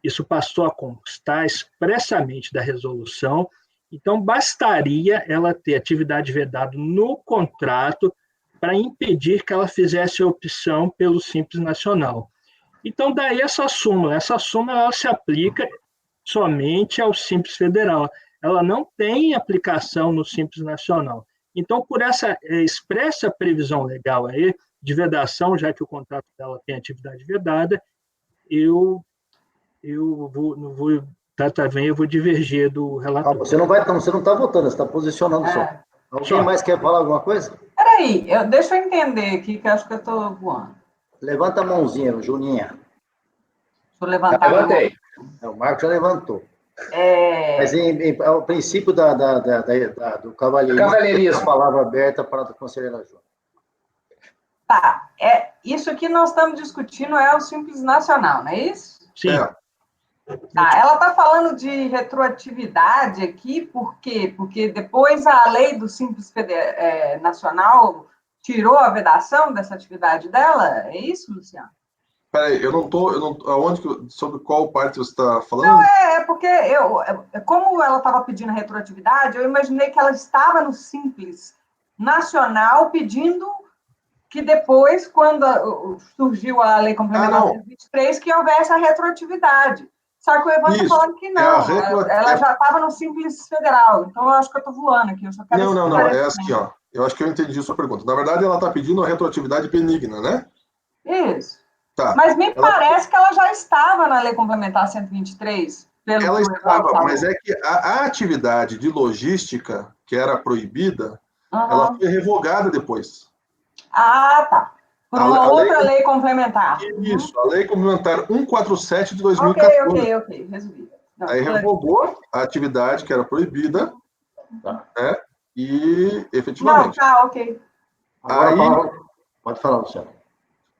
Isso passou a constar expressamente da resolução, então bastaria ela ter atividade vedada no contrato para impedir que ela fizesse a opção pelo Simples Nacional. Então, daí essa súmula ela se aplica somente ao Simples Federal, ela não tem aplicação no Simples Nacional. Então, por essa expressa previsão legal aí, de vedação, já que o contrato dela tem atividade vedada, eu vou divergir do relator. Você não está votando, você está posicionando só. Alguém mais quer falar alguma coisa? Peraí, deixa eu entender aqui, que eu acho que eu estou voando. Levanta a mãozinha, Juninha. Deixa eu levantar. Levantei. O Marco já levantou. Mas ao princípio do cavalheirismo, a palavra aberta para a conselheira Joana. Tá, isso que nós estamos discutindo é o Simples Nacional, não é isso? Sim. Ela está falando de retroatividade aqui, por quê? Porque depois a lei do Simples Nacional tirou a vedação dessa atividade dela? É isso, Luciano? Peraí, sobre qual parte você está falando? Não, porque como ela estava pedindo a retroatividade, eu imaginei que ela estava no Simples Nacional pedindo que depois, quando surgiu a Lei Complementar 123, que houvesse a retroatividade. Só que o Evandro está falando que não, ela já estava no Simples Federal, então eu acho que eu estou voando aqui, eu só quero... Não, é assim, ó, eu acho que eu entendi a sua pergunta. Na verdade, ela está pedindo a retroatividade benigna, né? Isso. Tá. Mas me parece que ela já estava na Lei Complementar 123. Ela estava, mas é que a atividade de logística, que era proibida, ela foi revogada depois. Ah, tá. Por uma outra lei complementar. Isso, a Lei Complementar 147 de 2014. Ok, resolvi. Aí revogou a atividade que era proibida, né? E efetivamente. Não, tá, ok. Agora, pode falar, Luciano.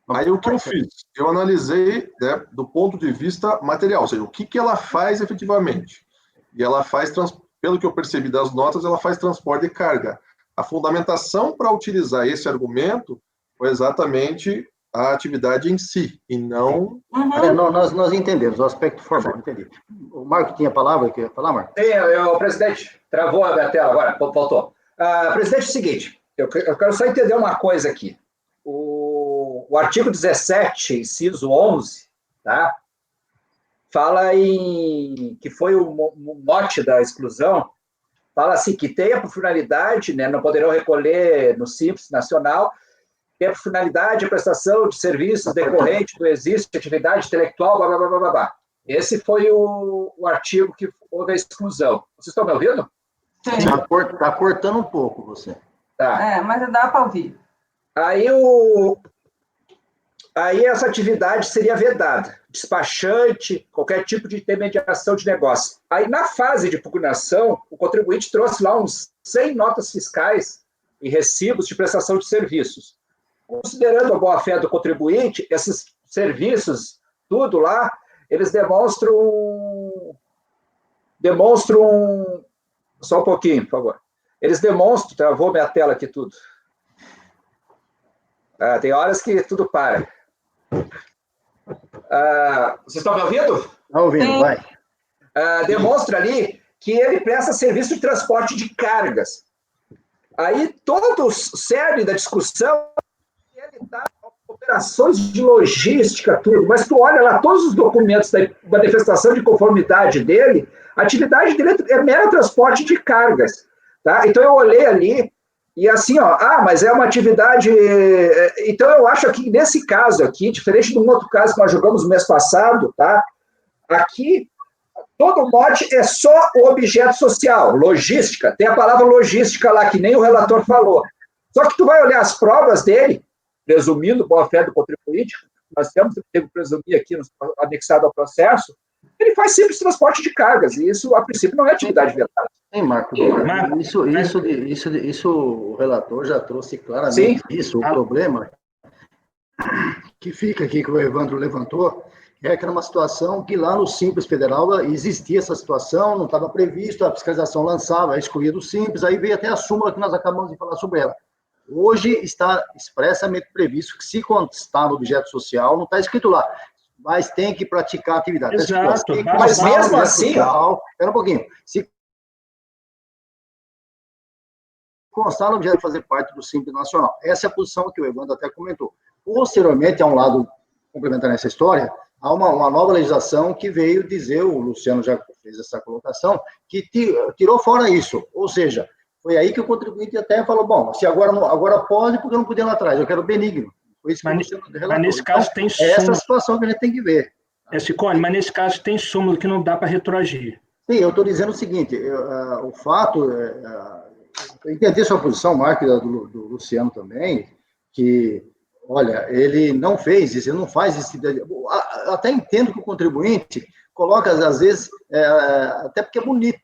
Aí o que eu fiz? Eu analisei, né, do ponto de vista material, ou seja, o que ela faz efetivamente. E ela faz, pelo que eu percebi das notas, ela faz transporte de carga. A fundamentação para utilizar esse argumento foi exatamente a atividade em si, e não... Nós entendemos o aspecto formal, entendi. O Marco tinha a palavra, quer falar, Marco? Sim, o presidente travou a minha tela agora, voltou. Presidente, é o seguinte, eu quero só entender uma coisa aqui. O artigo 17, inciso 11, tá? Fala que foi o mote da exclusão, fala assim, que tenha por finalidade, né, não poderão recolher no Simples Nacional, tenha por finalidade a prestação de serviços decorrente do exercício de atividade intelectual, blá, blá, blá, blá, blá. Esse foi o artigo que houve a exclusão. Vocês estão me ouvindo? Sim. Está cortando um pouco você. Tá. Mas dá para ouvir. Aí essa atividade seria vedada, despachante, qualquer tipo de intermediação de negócio. Aí, na fase de impugnação, o contribuinte trouxe lá uns 100 notas fiscais e recibos de prestação de serviços. Considerando a boa-fé do contribuinte, esses serviços, tudo lá, eles demonstram... Só um pouquinho, por favor. Eles demonstram... Travou minha tela aqui tudo. Tem horas que tudo para. Vocês estão me ouvindo? Está ouvindo, vai. Demonstra ali que ele presta serviço de transporte de cargas. Aí, todo o cerne da discussão, ele dá operações de logística, tudo, mas tu olha lá todos os documentos da manifestação de conformidade dele, a atividade dele é mero transporte de cargas. Tá? Então, eu olhei ali, e assim, mas é uma atividade... Então, eu acho que nesse caso aqui, diferente de um outro caso que nós jogamos no mês passado, tá? Aqui, todo o mote é só o objeto social, logística. Tem a palavra logística lá, que nem o relator falou. Só que tu vai olhar as provas dele, presumindo boa-fé do contribuinte, nós temos que presumir aqui, anexado ao processo, ele faz simples transporte de cargas, e isso, a princípio, não é atividade vedada. Sim, Marco. Isso o relator já trouxe claramente. Sim. Isso, o problema que fica aqui, que o Evandro levantou, é que era uma situação que lá no Simples Federal existia essa situação, não estava previsto, a fiscalização lançava, excluía do Simples, aí veio até a súmula que nós acabamos de falar sobre ela. Hoje está expressamente previsto que se constar no objeto social, não está escrito lá, mas tem que praticar atividade. Exato. Mas mesmo assim... Espera um pouquinho. Se constar no objeto de fazer parte do Simples Nacional. Essa é a posição que o Evandro até comentou. Posteriormente, há um lado complementar nessa história, há uma nova legislação que veio dizer, o Luciano já fez essa colocação, que tirou fora isso. Ou seja, foi aí que o contribuinte até falou, bom, se agora pode, porque eu não podia lá atrás, eu quero benigno. Foi isso que o Luciano relatou. Mas nesse caso tem súmula. Essa situação que a gente tem que ver. Cicone, mas nesse caso tem súmula que não dá para retroagir. Sim, eu estou dizendo o seguinte, o fato... Eu entendi sua posição, Marco, do Luciano também, que, olha, ele não fez isso, ele não faz isso. Até entendo que o contribuinte coloca, às vezes, até porque é bonito.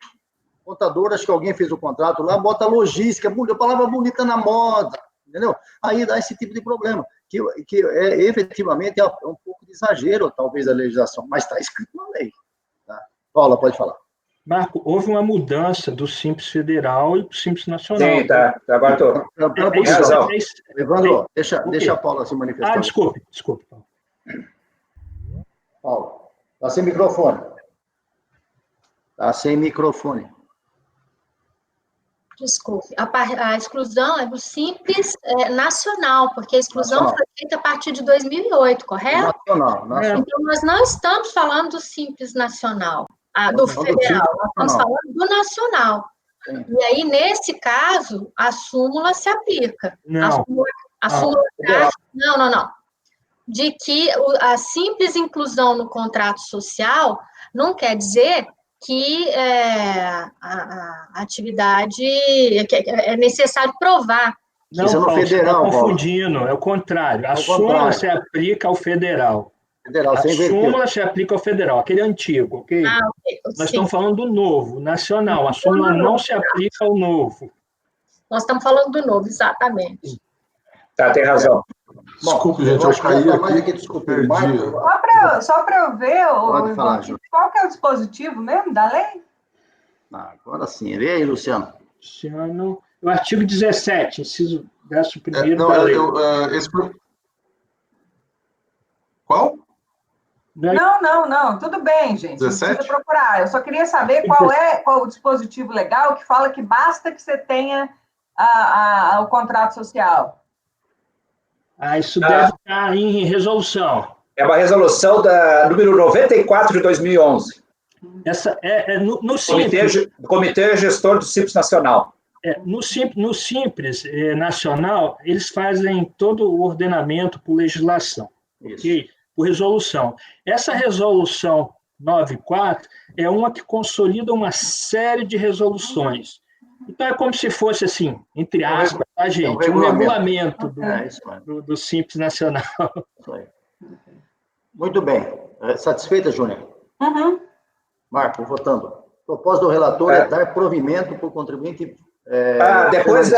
O contador, acho que alguém fez o contrato lá, bota logística, a palavra bonita na moda, entendeu? Aí dá esse tipo de problema, que efetivamente é um pouco de exagero, talvez, a legislação, mas está escrito na lei. Tá? Paula, pode falar. Marco, houve uma mudança do Simples Federal e do Simples Nacional. Sim, tá. Agora estou. Evandro, deixa a Paula se manifestar. Desculpe. Paulo, está sem microfone. Está sem microfone. Desculpe, a exclusão é do Simples nacional, porque a exclusão Nacional. foi feita a partir de 2008, correto? Nacional. Então, nós não estamos falando do Simples nacional, do federal, nós estamos falando do nacional. Sim. E aí, nesse caso, a súmula se aplica. Não. A súmula não. De que a simples inclusão no contrato social não quer dizer que a atividade é necessário provar. Não, Isso é no Paulo, federal, você está confundindo, é o contrário. A É o súmula contrário. se aplica ao federal. Federal, A sem inverter. súmula se aplica ao federal, aquele antigo, ok? Ok, Nós sim. estamos falando do novo, nacional. A súmula não se aplica ao novo. Nós estamos falando do novo, exatamente. Tá, tem razão. Desculpe, gente, eu eu acho que já caí está mais aqui, aqui, desculpe. perdi. Marco, Só para eu ver, Pode falar, Júlio. qual que é o dispositivo mesmo da lei? agora sim. Vê aí, Luciano. Luciano, o artigo 17, inciso 11º da lei. Qual? Não, tudo bem, gente. 17? Não precisa procurar. Eu só queria saber qual o dispositivo legal que fala que basta que você tenha o contrato social. Isso deve estar em resolução. É uma resolução da número 94 de 2011. Essa no Simples. Comitê Gestor do Simples Nacional. No Simples Nacional, eles fazem todo o ordenamento por legislação, ok? Por resolução. Essa resolução 94 é uma que consolida uma série de resoluções. Então, é como se fosse, assim, entre aspas, a gente, um regulamento do Simples Nacional. Isso aí. Muito bem. Satisfeita, Júnior? Uhum. Marco, votando. O propósito do relator é dar provimento para o contribuinte. Depois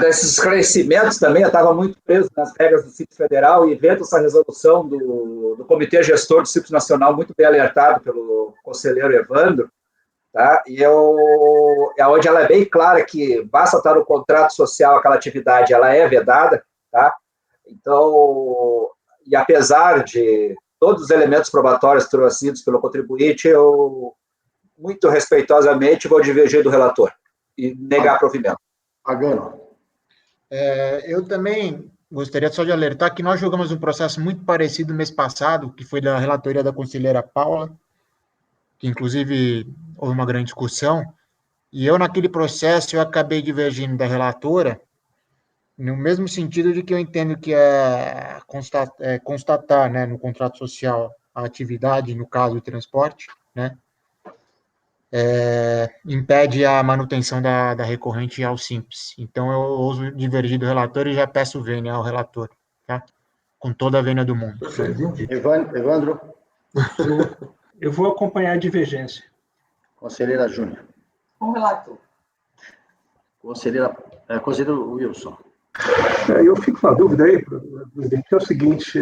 desses esclarecimentos também, eu estava muito preso nas regras do Simples Federal e vendo essa resolução do Comitê Gestor do Simples Nacional, muito bem alertado pelo conselheiro Evandro, tá? E onde ela é bem clara que basta estar no contrato social aquela atividade, ela é vedada, tá? Então, e apesar de todos os elementos probatórios trazidos pelo contribuinte, eu, muito respeitosamente, vou divergir do relator e negar provimento. Pagano. Eu também gostaria só de alertar que nós jogamos um processo muito parecido no mês passado, que foi da relatoria da conselheira Paula, que inclusive houve uma grande discussão, e eu naquele processo eu acabei divergindo da relatora, no mesmo sentido de que eu entendo que constatar, né, no contrato social a atividade, no caso o transporte, né, impede a manutenção da recorrente ao Simples. Então, eu ouso divergir do relator e já peço vênia ao relator, tá? Com toda a vênia do mundo. Evandro. Eu vou acompanhar a divergência. Conselheira Júnior. Com o relator. Conselheiro Wilson. Eu fico com a dúvida aí, presidente, que é o seguinte,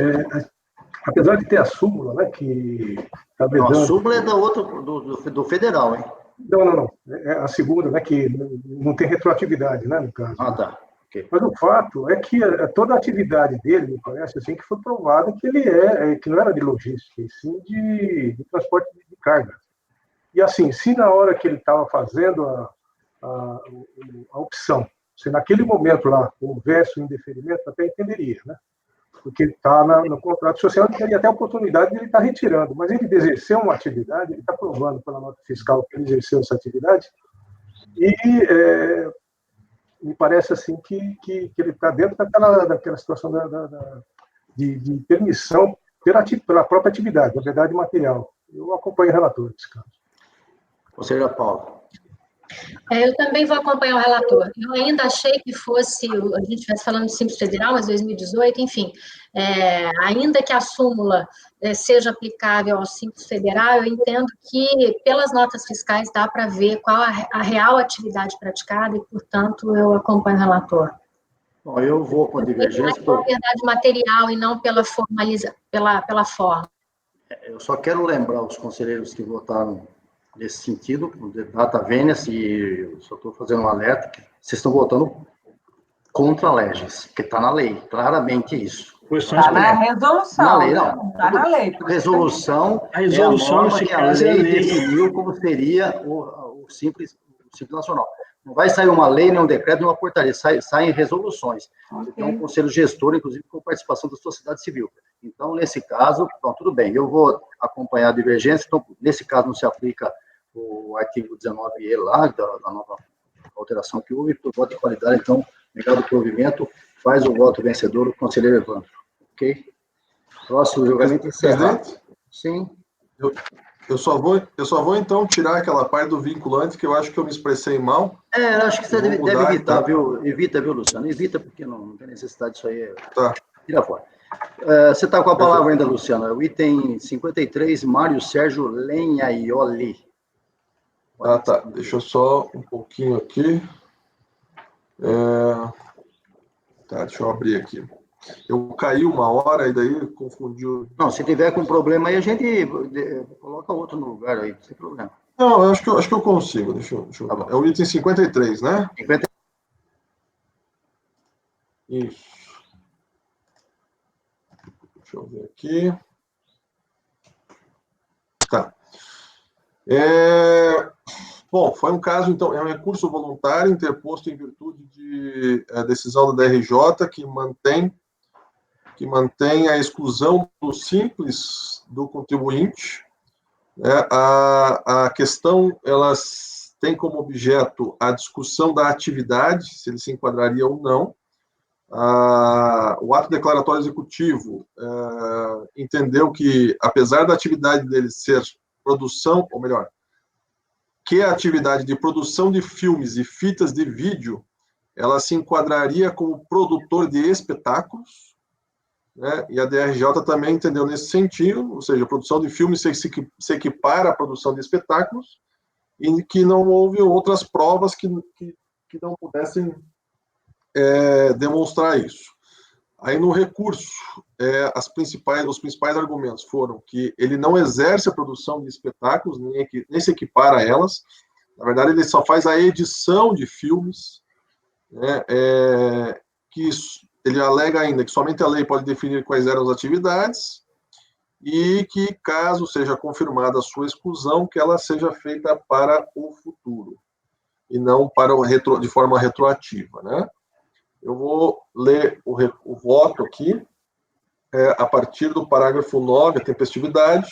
apesar de ter a súmula, né, que está vedando... A súmula é da outra, do federal, hein? Não. É a segunda, né, que não tem retroatividade, né, no caso. Tá. Okay. Mas o fato é que toda a atividade dele, me parece, assim, que foi provada que ele que não era de logística, e sim de transporte de carga. E assim, se na hora que ele estava fazendo a opção, se naquele momento lá houvesse um indeferimento, até entenderia, né? Porque ele está no contrato social, ele teria até a oportunidade de ele estar retirando, mas ele exerceu uma atividade, ele está provando pela nota fiscal que ele exerceu essa atividade, e me parece assim que ele está dentro daquela situação de permissão pela própria atividade, na verdade material. Eu acompanho o relator nesse caso. Conselheira Paula. Eu também vou acompanhar o relator. Eu ainda achei que fosse, a gente estivesse falando de Simples Federal, mas 2018, enfim, ainda que a súmula seja aplicável ao Simples Federal, eu entendo que pelas notas fiscais dá para ver qual a real atividade praticada e, portanto, eu acompanho o relator. Bom, eu vou com a divergência. Pela verdade material e não pela forma. Eu só quero lembrar os conselheiros que votaram nesse sentido, data vênia, e eu só estou fazendo um alerta, que vocês estão votando contra a legis, que está na lei, claramente isso. Questões Está na políticas. resolução, Na lei, né? não. Está na lei. por isso que Resolução A resolução, é a norma nesse que a caso, é a lei lei. definiu como seria o Simples Nacional. Não vai sair uma lei, nem um decreto, nem uma portaria, saem resoluções. Você tem um conselho gestor, inclusive, com participação da sociedade civil. Então, nesse caso, então, tudo bem, eu vou acompanhar a divergência, então, nesse caso, não se aplica o artigo 19E lá, da nova alteração que houve, por voto de qualidade, então, negado o provimento, faz o voto vencedor, o conselheiro Evandro. Ok? Próximo julgamento encerrado. Presidente, Sim. eu só vou, então, tirar aquela parte do vinculante, que eu acho que eu me expressei mal. Acho que você deve mudar, evitar, tá? viu? Evita, viu, Luciano? Evita, porque não tem necessidade disso aí. Tá. Tira fora. Você está com a palavra ainda, Luciano. O item 53, Mário Sérgio Lenhaioli. Ah, tá. Deixa eu só um pouquinho aqui. Tá, deixa eu abrir aqui. Eu caí uma hora e daí confundiu. Não, se tiver com problema aí, a gente coloca outro no lugar aí, sem problema. Não, eu acho que eu consigo. Deixa eu Tá ver. bom. É o item 53, né? 50... Isso. Deixa eu ver aqui. Tá. Bom, foi um caso, então, é um recurso voluntário interposto em virtude de decisão da DRJ que mantém a exclusão do simples do contribuinte. A questão, elas tem como objeto a discussão da atividade, se ele se enquadraria ou não. O ato declaratório executivo entendeu que, apesar da atividade dele ser produção, ou melhor, que a atividade de produção de filmes e fitas de vídeo, ela se enquadraria como produtor de espetáculos, né? E a DRJ também entendeu nesse sentido, ou seja, a produção de filmes se equipara à produção de espetáculos, e que não houve outras provas que não pudessem demonstrar isso. Aí, no recurso, os principais argumentos foram que ele não exerce a produção de espetáculos, nem se equipara a elas. Na verdade, ele só faz a edição de filmes, né? Ele alega ainda que somente a lei pode definir quais eram as atividades e que, caso seja confirmada a sua exclusão, que ela seja feita para o futuro e não de forma retroativa, né? Eu vou ler o voto aqui, a partir do parágrafo 9, a tempestividade.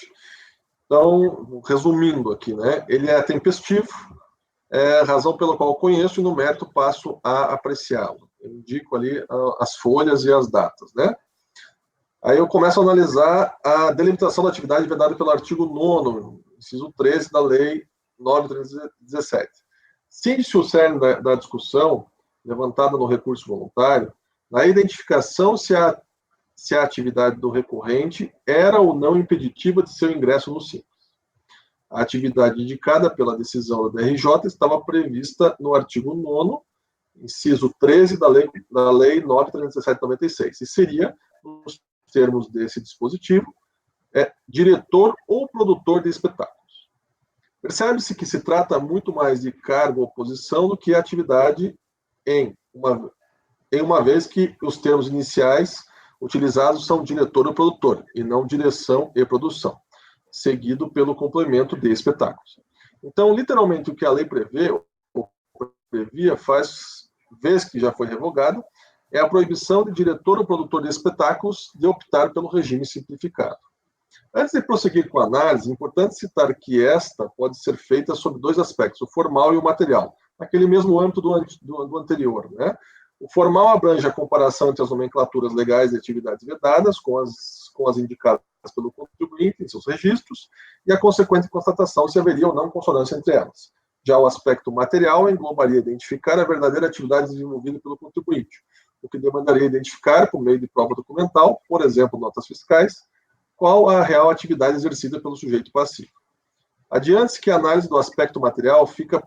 Então, resumindo aqui, né? Ele é tempestivo, razão pela qual eu conheço, e no mérito passo a apreciá-lo. Eu indico ali as folhas e as datas, né? Aí eu começo a analisar a delimitação da atividade vedada pelo artigo 9º, inciso 13 da Lei 9.317. Síndice o cerne da discussão, levantada no recurso voluntário, na identificação se a atividade do recorrente era ou não impeditiva de seu ingresso no Simples. A atividade indicada pela decisão da DRJ estava prevista no artigo 9º, inciso 13 da Lei 9.317/96, e seria, nos termos desse dispositivo, diretor ou produtor de espetáculos. Percebe-se que se trata muito mais de cargo ou posição do que atividade em uma vez que os termos iniciais utilizados são diretor ou produtor, e não direção e produção, seguido pelo complemento de espetáculos. Então, literalmente, o que a lei previa, vez que já foi revogada, é a proibição de diretor ou produtor de espetáculos de optar pelo regime simplificado. Antes de prosseguir com a análise, é importante citar que esta pode ser feita sob dois aspectos, o formal e o material, naquele mesmo âmbito do anterior, né? O formal abrange a comparação entre as nomenclaturas legais de atividades vedadas com as indicadas pelo contribuinte em seus registros e a consequente constatação se haveria ou não consonância entre elas. Já o aspecto material englobaria identificar a verdadeira atividade desenvolvida pelo contribuinte, o que demandaria identificar, por meio de prova documental, por exemplo, notas fiscais, qual a real atividade exercida pelo sujeito passivo. Adiante-se que a análise do aspecto material fica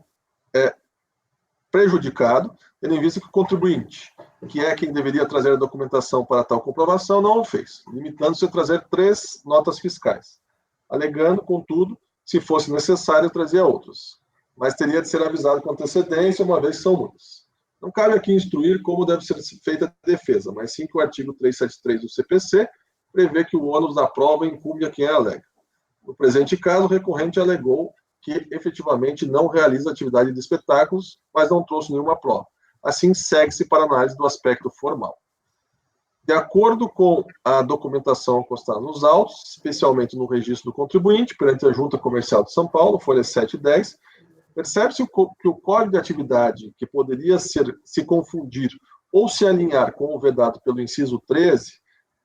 prejudicado, tendo em vista que o contribuinte, que é quem deveria trazer a documentação para tal comprovação, não o fez, limitando-se a trazer 3 notas fiscais, alegando, contudo, se fosse necessário, trazer outras, mas teria de ser avisado com antecedência, uma vez que são muitas. Não cabe aqui instruir como deve ser feita a defesa, mas sim que o artigo 373 do CPC prevê que o ônus da prova incumbe a quem alega. No presente caso, o recorrente alegou que efetivamente não realiza atividade de espetáculos, mas não trouxe nenhuma prova. Assim, segue-se para análise do aspecto formal. De acordo com a documentação constada nos autos, especialmente no registro do contribuinte, perante a Junta Comercial de São Paulo, folha 7 e 10, percebe-se que o código de atividade, que poderia se confundir ou se alinhar com o vedado pelo inciso 13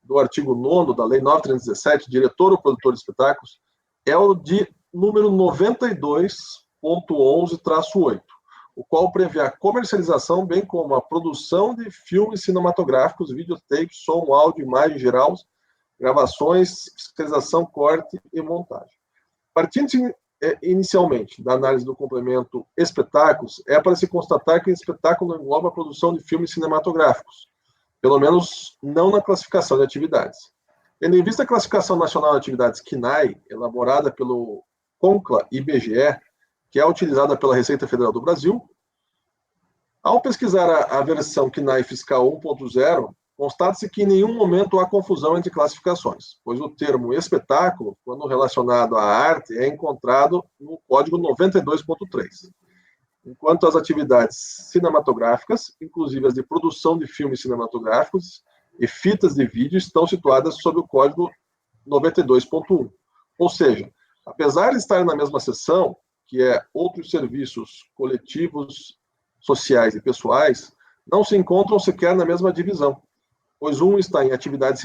do artigo 9º da Lei 9.317, diretor ou produtor de espetáculos, é o de número 92.11-8, o qual prevê a comercialização, bem como a produção de filmes cinematográficos, videotapes, som, áudio, imagem geral, gravações, fiscalização, corte e montagem. Partindo inicialmente da análise do complemento espetáculos, é para se constatar que o espetáculo engloba a produção de filmes cinematográficos, pelo menos não na classificação de atividades. Tendo em vista a classificação nacional de atividades CNAE, elaborada pelo CONCLA e IBGE, que é utilizada pela Receita Federal do Brasil, ao pesquisar a versão CNAE Fiscal 1.0, constata-se que em nenhum momento há confusão entre classificações, pois o termo espetáculo, quando relacionado à arte, é encontrado no Código 92.3, enquanto as atividades cinematográficas, inclusive as de produção de filmes cinematográficos e fitas de vídeo, estão situadas sob o Código 92.1. Ou seja, apesar de estar na mesma seção, que é outros serviços coletivos, sociais e pessoais, não se encontram sequer na mesma divisão, pois um está em atividades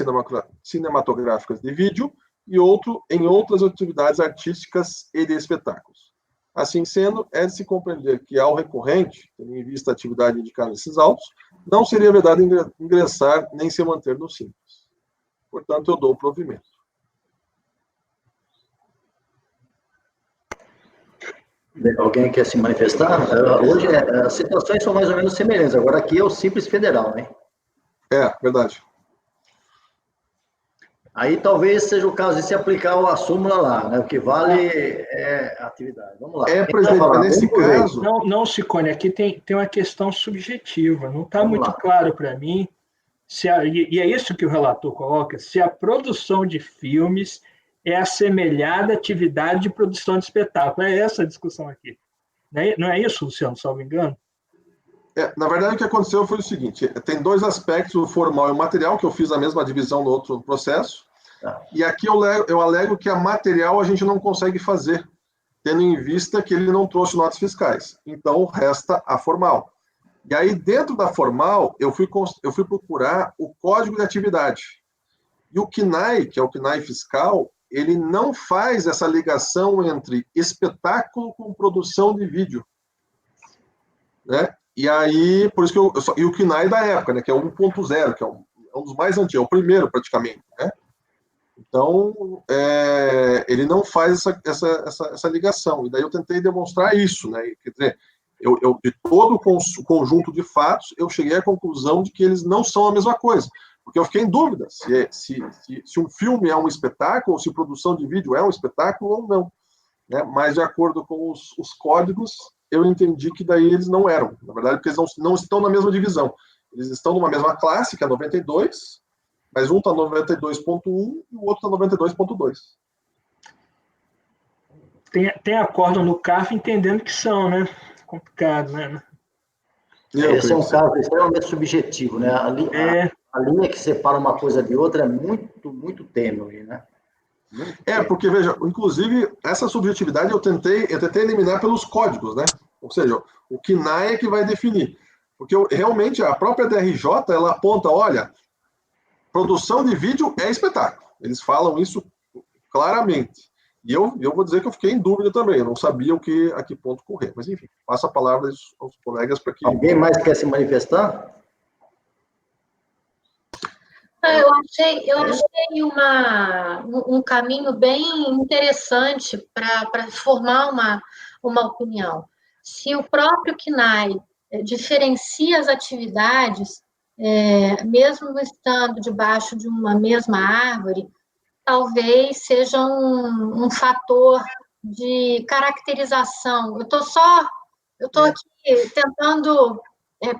cinematográficas de vídeo e outro em outras atividades artísticas e de espetáculos. Assim sendo, é de se compreender que ao recorrente, tendo em vista a atividade indicada nesses autos, não seria vedado ingressar nem se manter no simples. Portanto, eu dou o provimento. Alguém quer se manifestar? Hoje as situações são mais ou menos semelhantes. Agora aqui é o Simples Federal, né? É, verdade. Aí talvez seja o caso de se aplicar a súmula lá, né? O que vale é a atividade. Vamos lá. Presidente, nesse caso... Não, Ciccone, aqui tem uma questão subjetiva. Não está muito claro para mim, e é isso que o relator coloca, se a produção de filmes é assemelhada à atividade de produção de espetáculo. É essa a discussão aqui. Não é isso, Luciano, salvo engano? Na verdade, o que aconteceu foi o seguinte, tem dois aspectos, o formal e o material, que eu fiz a mesma divisão no outro processo, e aqui eu alego que a material a gente não consegue fazer, tendo em vista que ele não trouxe notas fiscais. Então, resta a formal. E aí, dentro da formal, eu fui procurar o código de atividade. E o CNAE, que é o CNAE fiscal, ele não faz essa ligação entre espetáculo com produção de vídeo, né? E aí, por isso que e o CNAE da época, né, que é o 1.0, que é um dos mais antigos, é o primeiro praticamente, né? Então, ele não faz essa ligação. E daí eu tentei demonstrar isso, né? Quer dizer, de todo o conjunto de fatos, eu cheguei à conclusão de que eles não são a mesma coisa. Porque eu fiquei em dúvida se um filme é um espetáculo, ou se produção de vídeo é um espetáculo ou não, né? Mas, de acordo com os códigos, eu entendi que daí eles não eram. Na verdade, porque eles não estão na mesma divisão. Eles estão numa mesma classe, que é 92, mas um está 92.1 e o outro está 92.2. Tem acordo no CARF entendendo que são, né? Complicado, né? Esse é um caso extremamente subjetivo, né? A linha que separa uma coisa de outra é muito, muito tênue, né? Porque, veja, inclusive, essa subjetividade eu tentei eliminar pelos códigos, né? Ou seja, o CNAE é que vai definir. Porque realmente a própria DRJ, ela aponta, olha, produção de vídeo é espetáculo. Eles falam isso claramente. E eu vou dizer que eu fiquei em dúvida também, eu não sabia a que ponto correr. Mas, enfim, passo a palavra aos colegas para que... Alguém mais quer se manifestar? Eu achei um caminho bem interessante para formar uma opinião. Se o próprio CNAE diferencia as atividades, mesmo estando debaixo de uma mesma árvore, talvez seja um fator de caracterização. Eu estou aqui tentando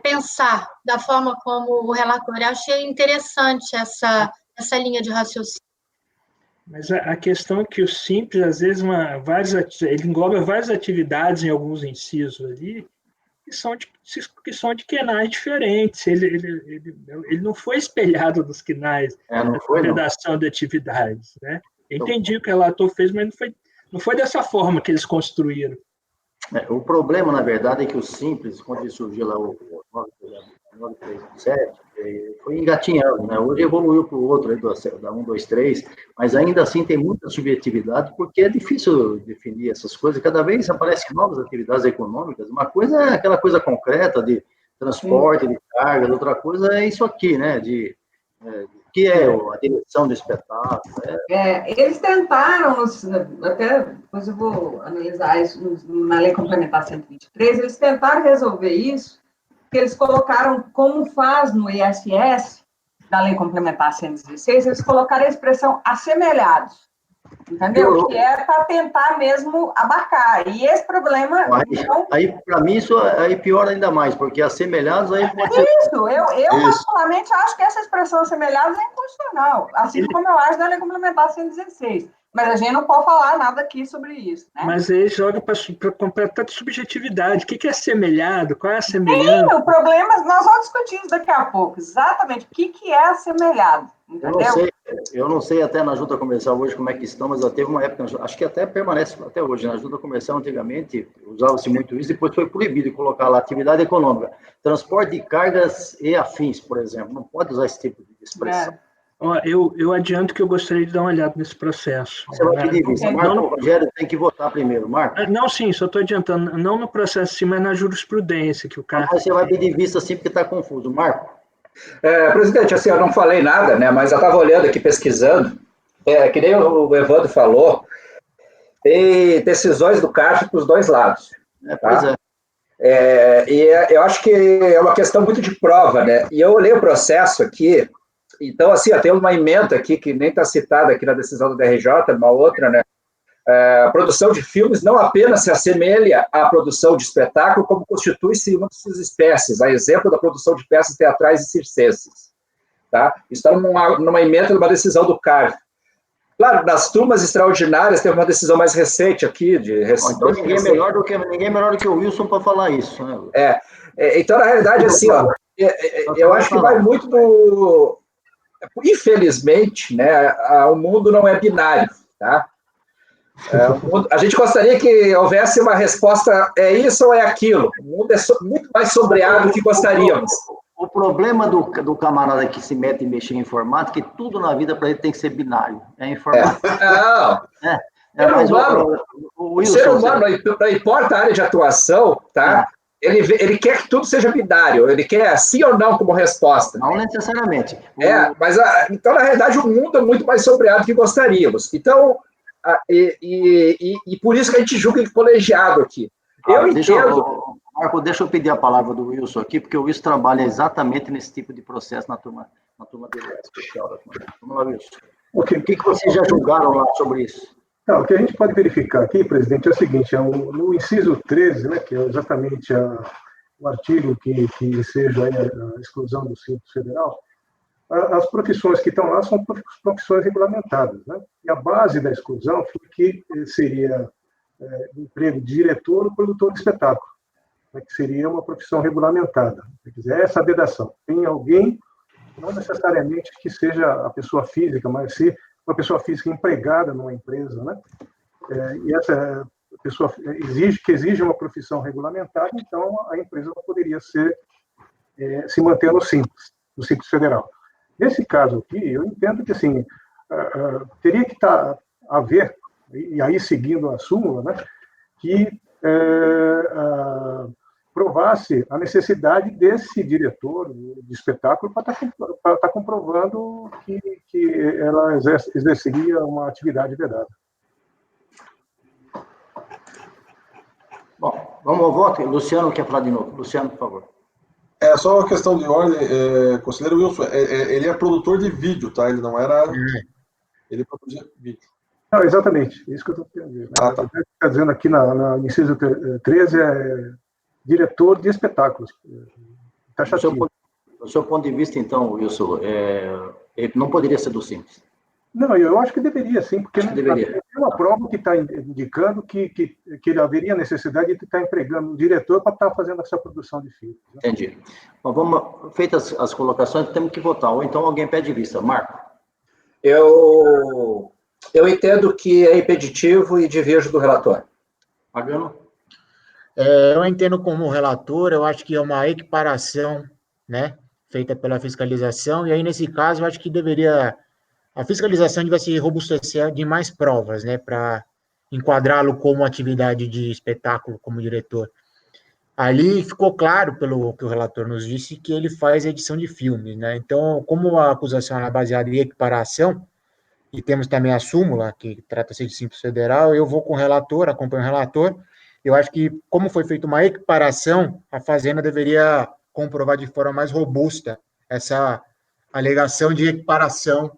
pensar da forma como o relator. Eu achei interessante essa linha de raciocínio. Mas a questão é que o Simples, às vezes, ele engloba várias atividades em alguns incisos ali, que são de quinais diferentes. Ele não foi espelhado dos quinais não foi, na redação de atividades. Né? Eu entendi o que o relator fez, mas não foi dessa forma que eles construíram. O problema, na verdade, é que o Simples, quando ele surgiu lá, o 937, foi engatinhando, né? Hoje evoluiu para o outro, da 1, 2, 3, mas ainda assim tem muita subjetividade, porque é difícil definir essas coisas. Cada vez aparecem novas atividades econômicas. Uma coisa é aquela coisa concreta de transporte, de carga, outra coisa é isso aqui, né? Que é a direção do espetáculo. Eles tentaram, até depois eu vou analisar isso na Lei Complementar 123, eles tentaram resolver isso, porque eles colocaram, como faz no ISS, da Lei Complementar 116, eles colocaram a expressão assemelhados, entendeu? Que é para tentar mesmo abarcar. E esse problema... Aí para mim, isso aí piora ainda mais, porque assemelhados aí pode ser... Isso, eu particularmente acho que essa expressão assemelhados é inconstitucional, assim como eu acho da Lei Complementar 116. Mas a gente não pode falar nada aqui sobre isso, né? Mas aí joga para completar de subjetividade. O que é assemelhado? Qual é a semelhança? Sim, o problema, nós vamos discutir isso daqui a pouco. Exatamente, o que é assemelhado, entendeu? Eu não sei até na junta comercial hoje como é que estão, mas teve uma época, acho que até permanece até hoje, na junta comercial antigamente usava-se muito isso, depois foi proibido de colocar lá atividade econômica, transporte de cargas e afins, por exemplo, não pode usar esse tipo de expressão. Eu adianto que eu gostaria de dar uma olhada nesse processo. Você vai pedir vista. Marco, o Rogério tem que votar primeiro. Marco? Não, sim, só estou adiantando. Não no processo, sim, mas na jurisprudência. Que o cara... Mas você vai pedir vista sim, porque está confuso. Marco? Presidente, assim, eu não falei nada, né, mas eu estava olhando aqui, pesquisando, que nem o Evandro falou, tem decisões do CARF para os dois lados. Pois é. Eu acho que é uma questão muito de prova, né? E eu olhei o processo aqui. Então, assim, tem uma emenda aqui que nem está citada aqui na decisão do DRJ, uma outra, né? A produção de filmes não apenas se assemelha à produção de espetáculo, como constitui-se uma de suas espécies, a exemplo da produção de peças teatrais e circenses. Tá? Isso está numa emenda, numa decisão do CARF. Claro, nas turmas extraordinárias tem uma decisão mais recente aqui. Então, ninguém é melhor do que o Wilson para falar isso. Né? Então, na realidade, assim, eu acho que vai muito do... Infelizmente, né, o mundo não é binário, tá? A gente gostaria que houvesse uma resposta, é isso ou é aquilo. O mundo é muito mais sombreado do que gostaríamos. O problema do camarada que se mete em mexer em informática é que tudo na vida para ele tem que ser binário. É informática. O ser humano, não importa a área de atuação, tá? Ele quer que tudo seja binário, ele quer sim ou não como resposta. Não necessariamente. Então, na realidade, o mundo é muito mais sombreado do que gostaríamos. Então, e por isso que a gente julga ele colegiado aqui. Eu entendo... Marco, deixa eu pedir a palavra do Wilson aqui, porque o Wilson trabalha exatamente nesse tipo de processo na turma dele especial. Vamos lá, Wilson. O que vocês já julgaram lá sobre isso? Não, o que a gente pode verificar aqui, presidente, é o seguinte, no inciso 13, né, que é exatamente o artigo que seja a exclusão do Simples Federal, as profissões que estão lá são profissões regulamentadas, né? E a base da exclusão foi que seria o emprego de diretor ou produtor de espetáculo, né, que seria uma profissão regulamentada. Quer dizer, essa vedação. Tem alguém, não necessariamente que seja a pessoa física, mas se uma pessoa física empregada numa empresa, né? E essa pessoa exige uma profissão regulamentada, então a empresa não poderia se manter no Simples Federal. Nesse caso aqui, eu entendo que assim, teria que haver, e aí seguindo a súmula, né, que provasse a necessidade desse diretor de espetáculo para estar comprovando que ela exerceria uma atividade vedada. Bom, vamos ao voto. Luciano quer falar de novo. Luciano, por favor. Só uma questão de ordem, considero Wilson, ele é produtor de vídeo, tá? Ele não era... Ele produzia vídeo. Não, exatamente, isso que eu estou entendendo. Tá. Está dizendo aqui no inciso 13 é diretor de espetáculos. taxativo. Do seu ponto de vista, então, Wilson, ele não poderia ser do Simples? Não, eu acho que deveria, sim, porque deveria. Tem uma prova que está indicando que haveria necessidade de estar empregando um diretor para estar fazendo essa produção de filmes. Né? Entendi. Bom, feitas as colocações, temos que votar. Ou então alguém pede vista. Marco? Eu entendo que é impeditivo e diverjo do relator. Pagano? Eu entendo como relator, eu acho que é uma equiparação, né, feita pela fiscalização, e aí, nesse caso, eu acho que a fiscalização devia se robustecer de mais provas, né, para enquadrá-lo como atividade de espetáculo, como diretor. Ali ficou claro, pelo que o relator nos disse, que ele faz edição de filmes, né, então, como a acusação é baseada em equiparação, e temos também a súmula, que trata-se de Simples Federal, eu vou com o relator, acompanho o relator. Eu acho que, como foi feita uma equiparação, a Fazenda deveria comprovar de forma mais robusta essa alegação de equiparação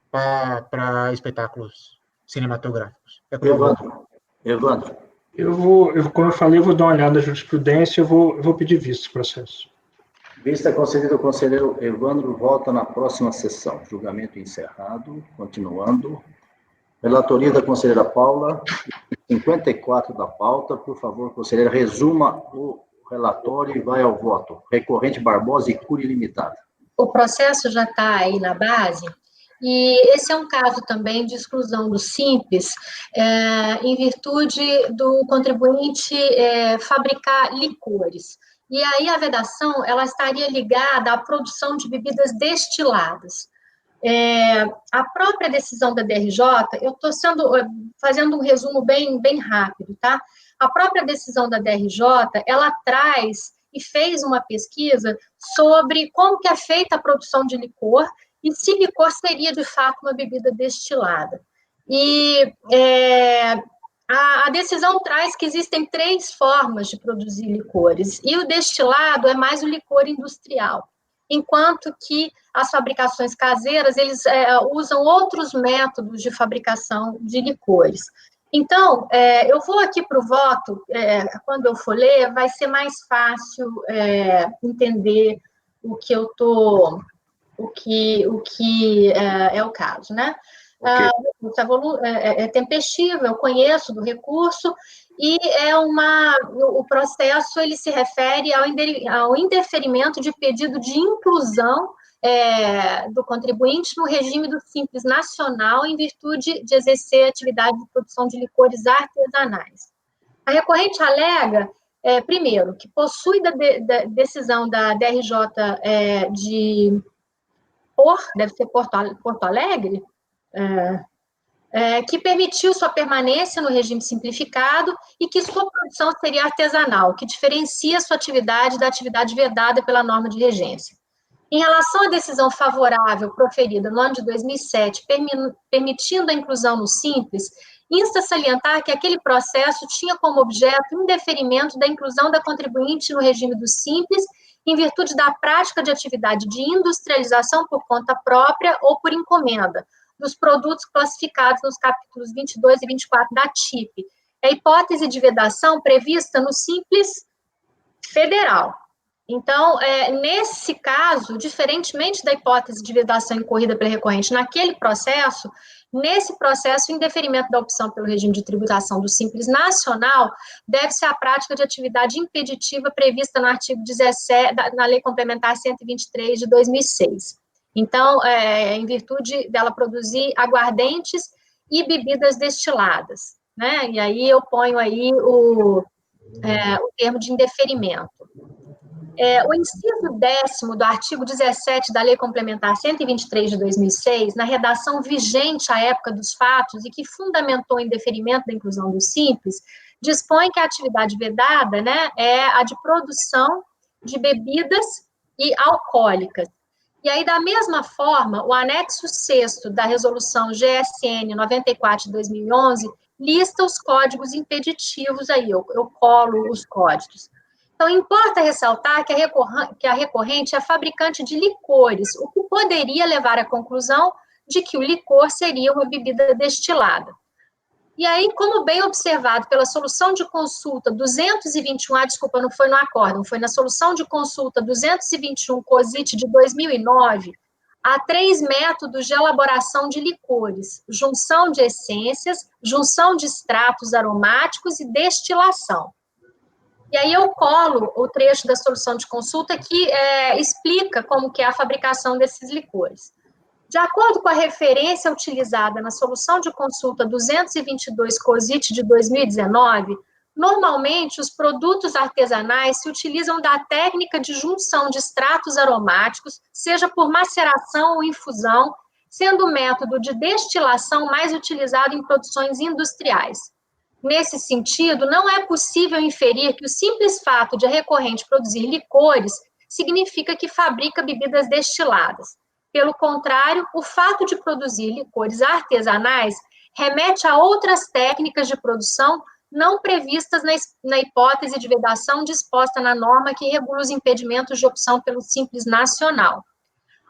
para espetáculos cinematográficos. Evandro. Como eu falei, eu vou dar uma olhada na jurisprudência, eu vou pedir vista do processo. Vista concedida ao conselheiro Evandro, volta na próxima sessão. Julgamento encerrado. Continuando. Relatoria da conselheira Paula, 54 da pauta. Por favor, conselheira, resuma o relatório e vai ao voto. Recorrente Barbosa e Cury Limitada. O processo já está aí na base, e esse é um caso também de exclusão do Simples, em virtude do contribuinte fabricar licores. E aí a vedação, ela estaria ligada à produção de bebidas destiladas. A própria decisão da DRJ, eu estou fazendo um resumo bem rápido, tá? A própria decisão da DRJ, ela traz e fez uma pesquisa sobre como que é feita a produção de licor e se licor seria, de fato, uma bebida destilada. E a decisão traz que existem 3 formas de produzir licores, e o destilado é mais o licor industrial, enquanto que as fabricações caseiras, eles usam outros métodos de fabricação de licores. Então, eu vou aqui para o voto, quando eu for ler, vai ser mais fácil entender o que eu estou, o que é o caso, né? Okay. É tempestivo, eu conheço do recurso, e o processo ele se refere ao indeferimento de pedido de inclusão do contribuinte no regime do Simples Nacional em virtude de exercer atividade de produção de licores artesanais. A recorrente alega, primeiro, que possui da decisão da DRJ deve ser Porto Alegre, que permitiu sua permanência no regime simplificado e que sua produção seria artesanal, que diferencia sua atividade da atividade vedada pela norma de regência. Em relação à decisão favorável proferida no ano de 2007, permitindo a inclusão no Simples, insta a salientar que aquele processo tinha como objeto o indeferimento da inclusão da contribuinte no regime do Simples, em virtude da prática de atividade de industrialização por conta própria ou por encomenda, dos produtos classificados nos capítulos 22 e 24 da TIP. É a hipótese de vedação prevista no Simples Federal. Então, nesse caso, diferentemente da hipótese de vedação incorrida pela recorrente naquele processo, nesse processo, o indeferimento da opção pelo regime de tributação do Simples Nacional deve-se à prática de atividade impeditiva prevista no artigo 17, na Lei Complementar 123 de 2006. Então, em virtude dela produzir aguardentes e bebidas destiladas, né? E aí eu ponho aí o termo de indeferimento. O inciso 10º do artigo 17 da Lei Complementar 123 de 2006, na redação vigente à época dos fatos e que fundamentou o indeferimento da inclusão do Simples, dispõe que a atividade vedada, né, é a de produção de bebidas e alcoólicas. E aí, da mesma forma, o anexo 6º da resolução GSN 94 de 2011 lista os códigos impeditivos aí, eu colo os códigos. Então, importa ressaltar que a recorrente é fabricante de licores, o que poderia levar à conclusão de que o licor seria uma bebida destilada. E aí, como bem observado pela solução de consulta 221, desculpa, não foi no acórdão, foi na solução de consulta 221 COSIT de 2009, há 3 métodos de elaboração de licores: junção de essências, junção de extratos aromáticos e destilação. E aí eu colo o trecho da solução de consulta que explica como que é a fabricação desses licores. De acordo com a referência utilizada na solução de consulta 222 COSIT de 2019, normalmente os produtos artesanais se utilizam da técnica de junção de extratos aromáticos, seja por maceração ou infusão, sendo o método de destilação mais utilizado em produções industriais. Nesse sentido, não é possível inferir que o simples fato de a recorrente produzir licores significa que fabrica bebidas destiladas. Pelo contrário, o fato de produzir licores artesanais remete a outras técnicas de produção não previstas na hipótese de vedação disposta na norma que regula os impedimentos de opção pelo Simples Nacional.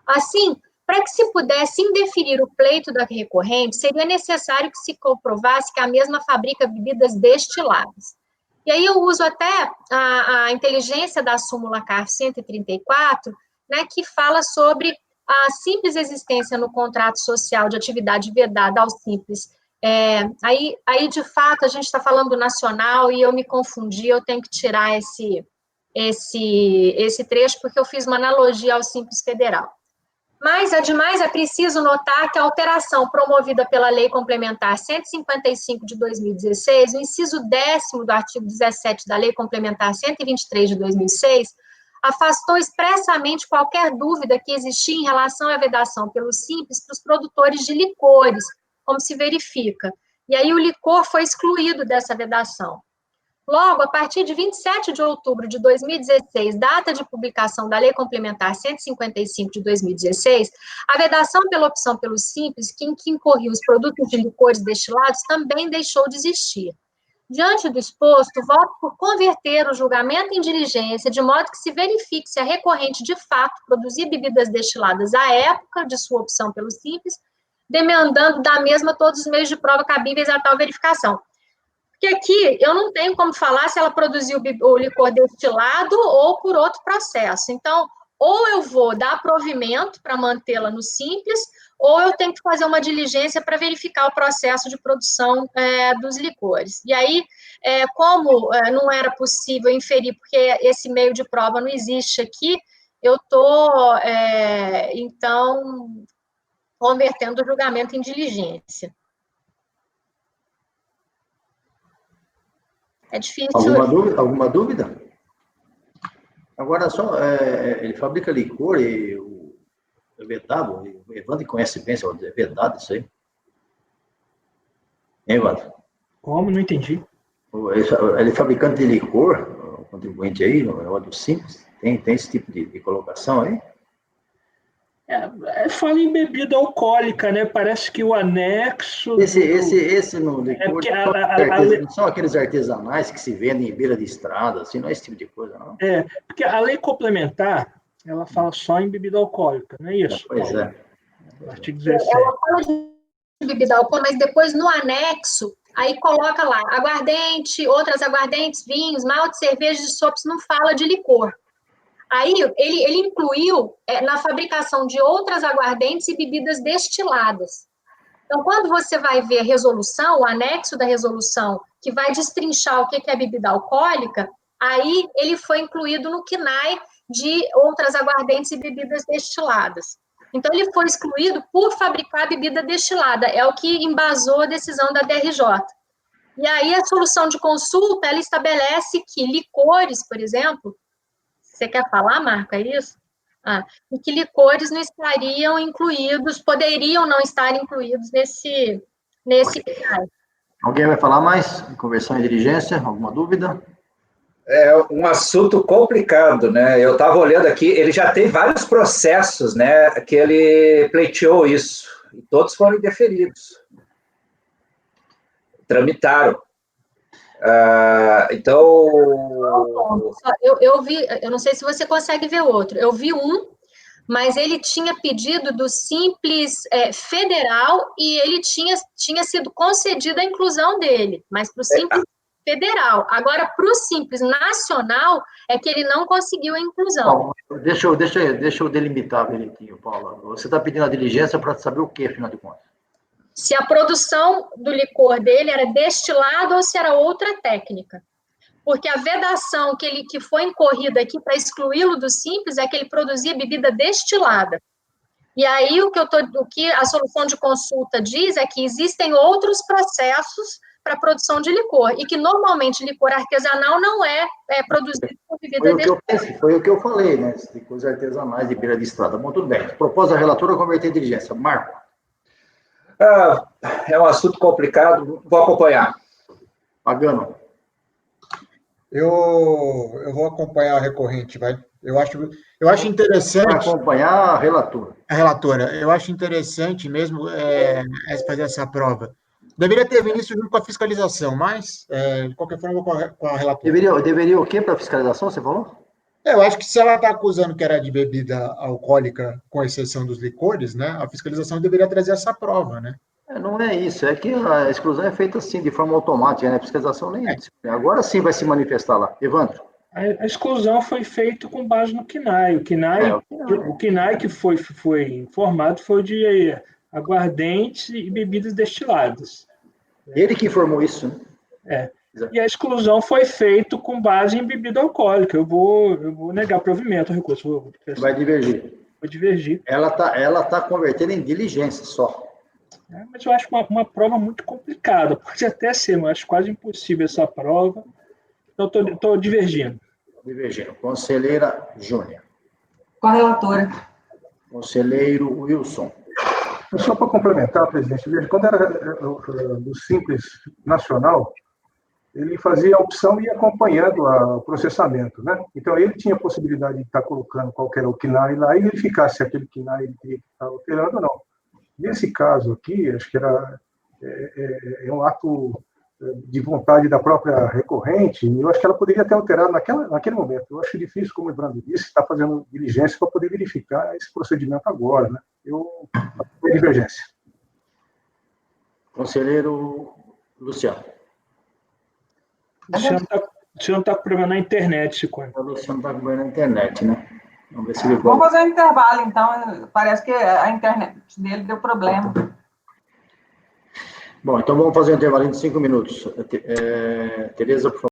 Assim, para que se pudesse indeferir o pleito da recorrente, seria necessário que se comprovasse que a mesma fabrica bebidas destiladas. E aí eu uso até a inteligência da súmula CARF 134, né, que fala sobre a simples existência no contrato social de atividade vedada ao simples. Aí, de fato, a gente está falando do nacional e eu me confundi, eu tenho que tirar esse trecho, porque eu fiz uma analogia ao simples federal. Mas, ademais, é preciso notar que a alteração promovida pela Lei Complementar 155 de 2016, o inciso 10º do artigo 17 da Lei Complementar 123 de 2006, afastou expressamente qualquer dúvida que existia em relação à vedação pelo Simples para os produtores de licores, como se verifica. E aí o licor foi excluído dessa vedação. Logo, a partir de 27 de outubro de 2016, data de publicação da Lei Complementar 155 de 2016, a vedação pela opção pelo Simples, que incorriam os produtos de licores destilados, também deixou de existir. Diante do exposto, voto por converter o julgamento em diligência, de modo que se verifique se a recorrente, de fato, produzir bebidas destiladas à época de sua opção pelo Simples, demandando da mesma todos os meios de prova cabíveis a tal verificação. Porque aqui eu não tenho como falar se ela produziu o licor destilado ou por outro processo. Então, ou eu vou dar provimento para mantê-la no Simples, ou eu tenho que fazer uma diligência para verificar o processo de produção dos licores. E aí, como não era possível inferir, porque esse meio de prova não existe aqui, eu estou, então, convertendo o julgamento em diligência. É difícil. Alguma dúvida? Agora, só, ele fabrica licor e é vedado, o Evandro conhece bem, é vedado isso aí. Hein, Evandro? Como? Não entendi. Ele é fabricante de licor, o contribuinte aí, no do Simples, tem esse tipo de colocação aí? Fala em bebida alcoólica, né? Parece que o anexo... Esse no licor, não são aqueles artesanais que se vendem em beira de estrada, assim, não é esse tipo de coisa, não? Porque a lei complementar, ela fala só em bebida alcoólica, não é isso? Pois é. Artigo 17. Ela fala de bebida alcoólica, mas depois no anexo, aí coloca lá, aguardente, outras aguardentes, vinhos, malte, cerveja e sopros, não fala de licor. Aí, ele incluiu na fabricação de outras aguardentes e bebidas destiladas. Então, quando você vai ver a resolução, o anexo da resolução, que vai destrinchar o que é bebida alcoólica, aí ele foi incluído no CNAE de outras aguardentes e bebidas destiladas. Então, ele foi excluído por fabricar bebida destilada, é o que embasou a decisão da DRJ. E aí, a solução de consulta, ela estabelece que licores, por exemplo, você quer falar, Marco, é isso? E que licores não estariam incluídos, poderiam não estar incluídos nesse CNAE. Alguém vai falar mais? Conversão em diligência? Alguma dúvida? É um assunto complicado, né? Eu estava olhando aqui, ele já tem vários processos, né, que ele pleiteou isso, e todos foram indeferidos. Tramitaram. Então... Eu vi, eu não sei se você consegue ver outro, eu vi um, mas ele tinha pedido do Simples federal e ele tinha sido concedida a inclusão dele, mas para o Simples federal. Agora, para o Simples nacional, é que ele não conseguiu a inclusão. Deixa eu delimitar, bonitinho, Paula. Você está pedindo a diligência para saber o quê, afinal de contas? Se a produção do licor dele era destilado ou se era outra técnica. Porque a vedação que foi incorrida aqui para excluí-lo do Simples é que ele produzia bebida destilada. E aí, o que a solução de consulta diz é que existem outros processos para a produção de licor, e que normalmente licor artesanal não é produzido por bebida destilada. Foi o que eu falei, né? Licores artesanais de beira de estrada. Bom, tudo bem. Proposta da relatora, converter em diligência. Marco. É um assunto complicado, vou acompanhar. Pagano. Eu vou acompanhar a recorrente, vai. Eu acho interessante. Vai acompanhar a relatora. A relatora, eu acho interessante mesmo fazer essa prova. Deveria ter vindo isso junto com a fiscalização, mas, de qualquer forma, com a relatora. Deveria o quê para a fiscalização, você falou? Eu acho que se ela está acusando que era de bebida alcoólica, com exceção dos licores, né, a fiscalização deveria trazer essa prova, né? Não é isso, é que a exclusão é feita assim, de forma automática, né? A fiscalização nem agora sim vai se manifestar lá. Evandro. A exclusão foi feita com base no CNAE. O CNAE que foi informado foi de aguardentes e bebidas destiladas. Ele que informou isso, né? E a exclusão foi feita com base em bebida alcoólica. Eu vou negar provimento ao recurso. Vai divergir. Vou divergir. Ela tá convertendo em diligência só. Mas eu acho uma prova muito complicada. Pode até ser, mas acho quase impossível essa prova. Então, estou divergindo. Divergindo. Conselheira Júnia. Com a relatora. Conselheiro Wilson. Só para complementar, presidente, quando era do Simples Nacional, ele fazia a opção e ia acompanhando o processamento, né? Então, ele tinha a possibilidade de estar colocando qualquer KNAI lá e verificar se aquele KNAI ele teria que estar alterando ou não. Nesse caso aqui, acho que é um ato de vontade da própria recorrente, e eu acho que ela poderia ter alterado naquele momento. Eu acho difícil, como o Evandro disse, estar fazendo diligência para poder verificar esse procedimento agora, né? Eu tenho divergência. Conselheiro Luciano. O senhor está com problema na internet, Chico. O Luciano está com problema na internet, né? Vamos ver se ele Vamos fazer um intervalo, então. Parece que a internet dele deu problema. Bom, então vamos fazer um intervalo de 5 minutos. Tereza, por favor.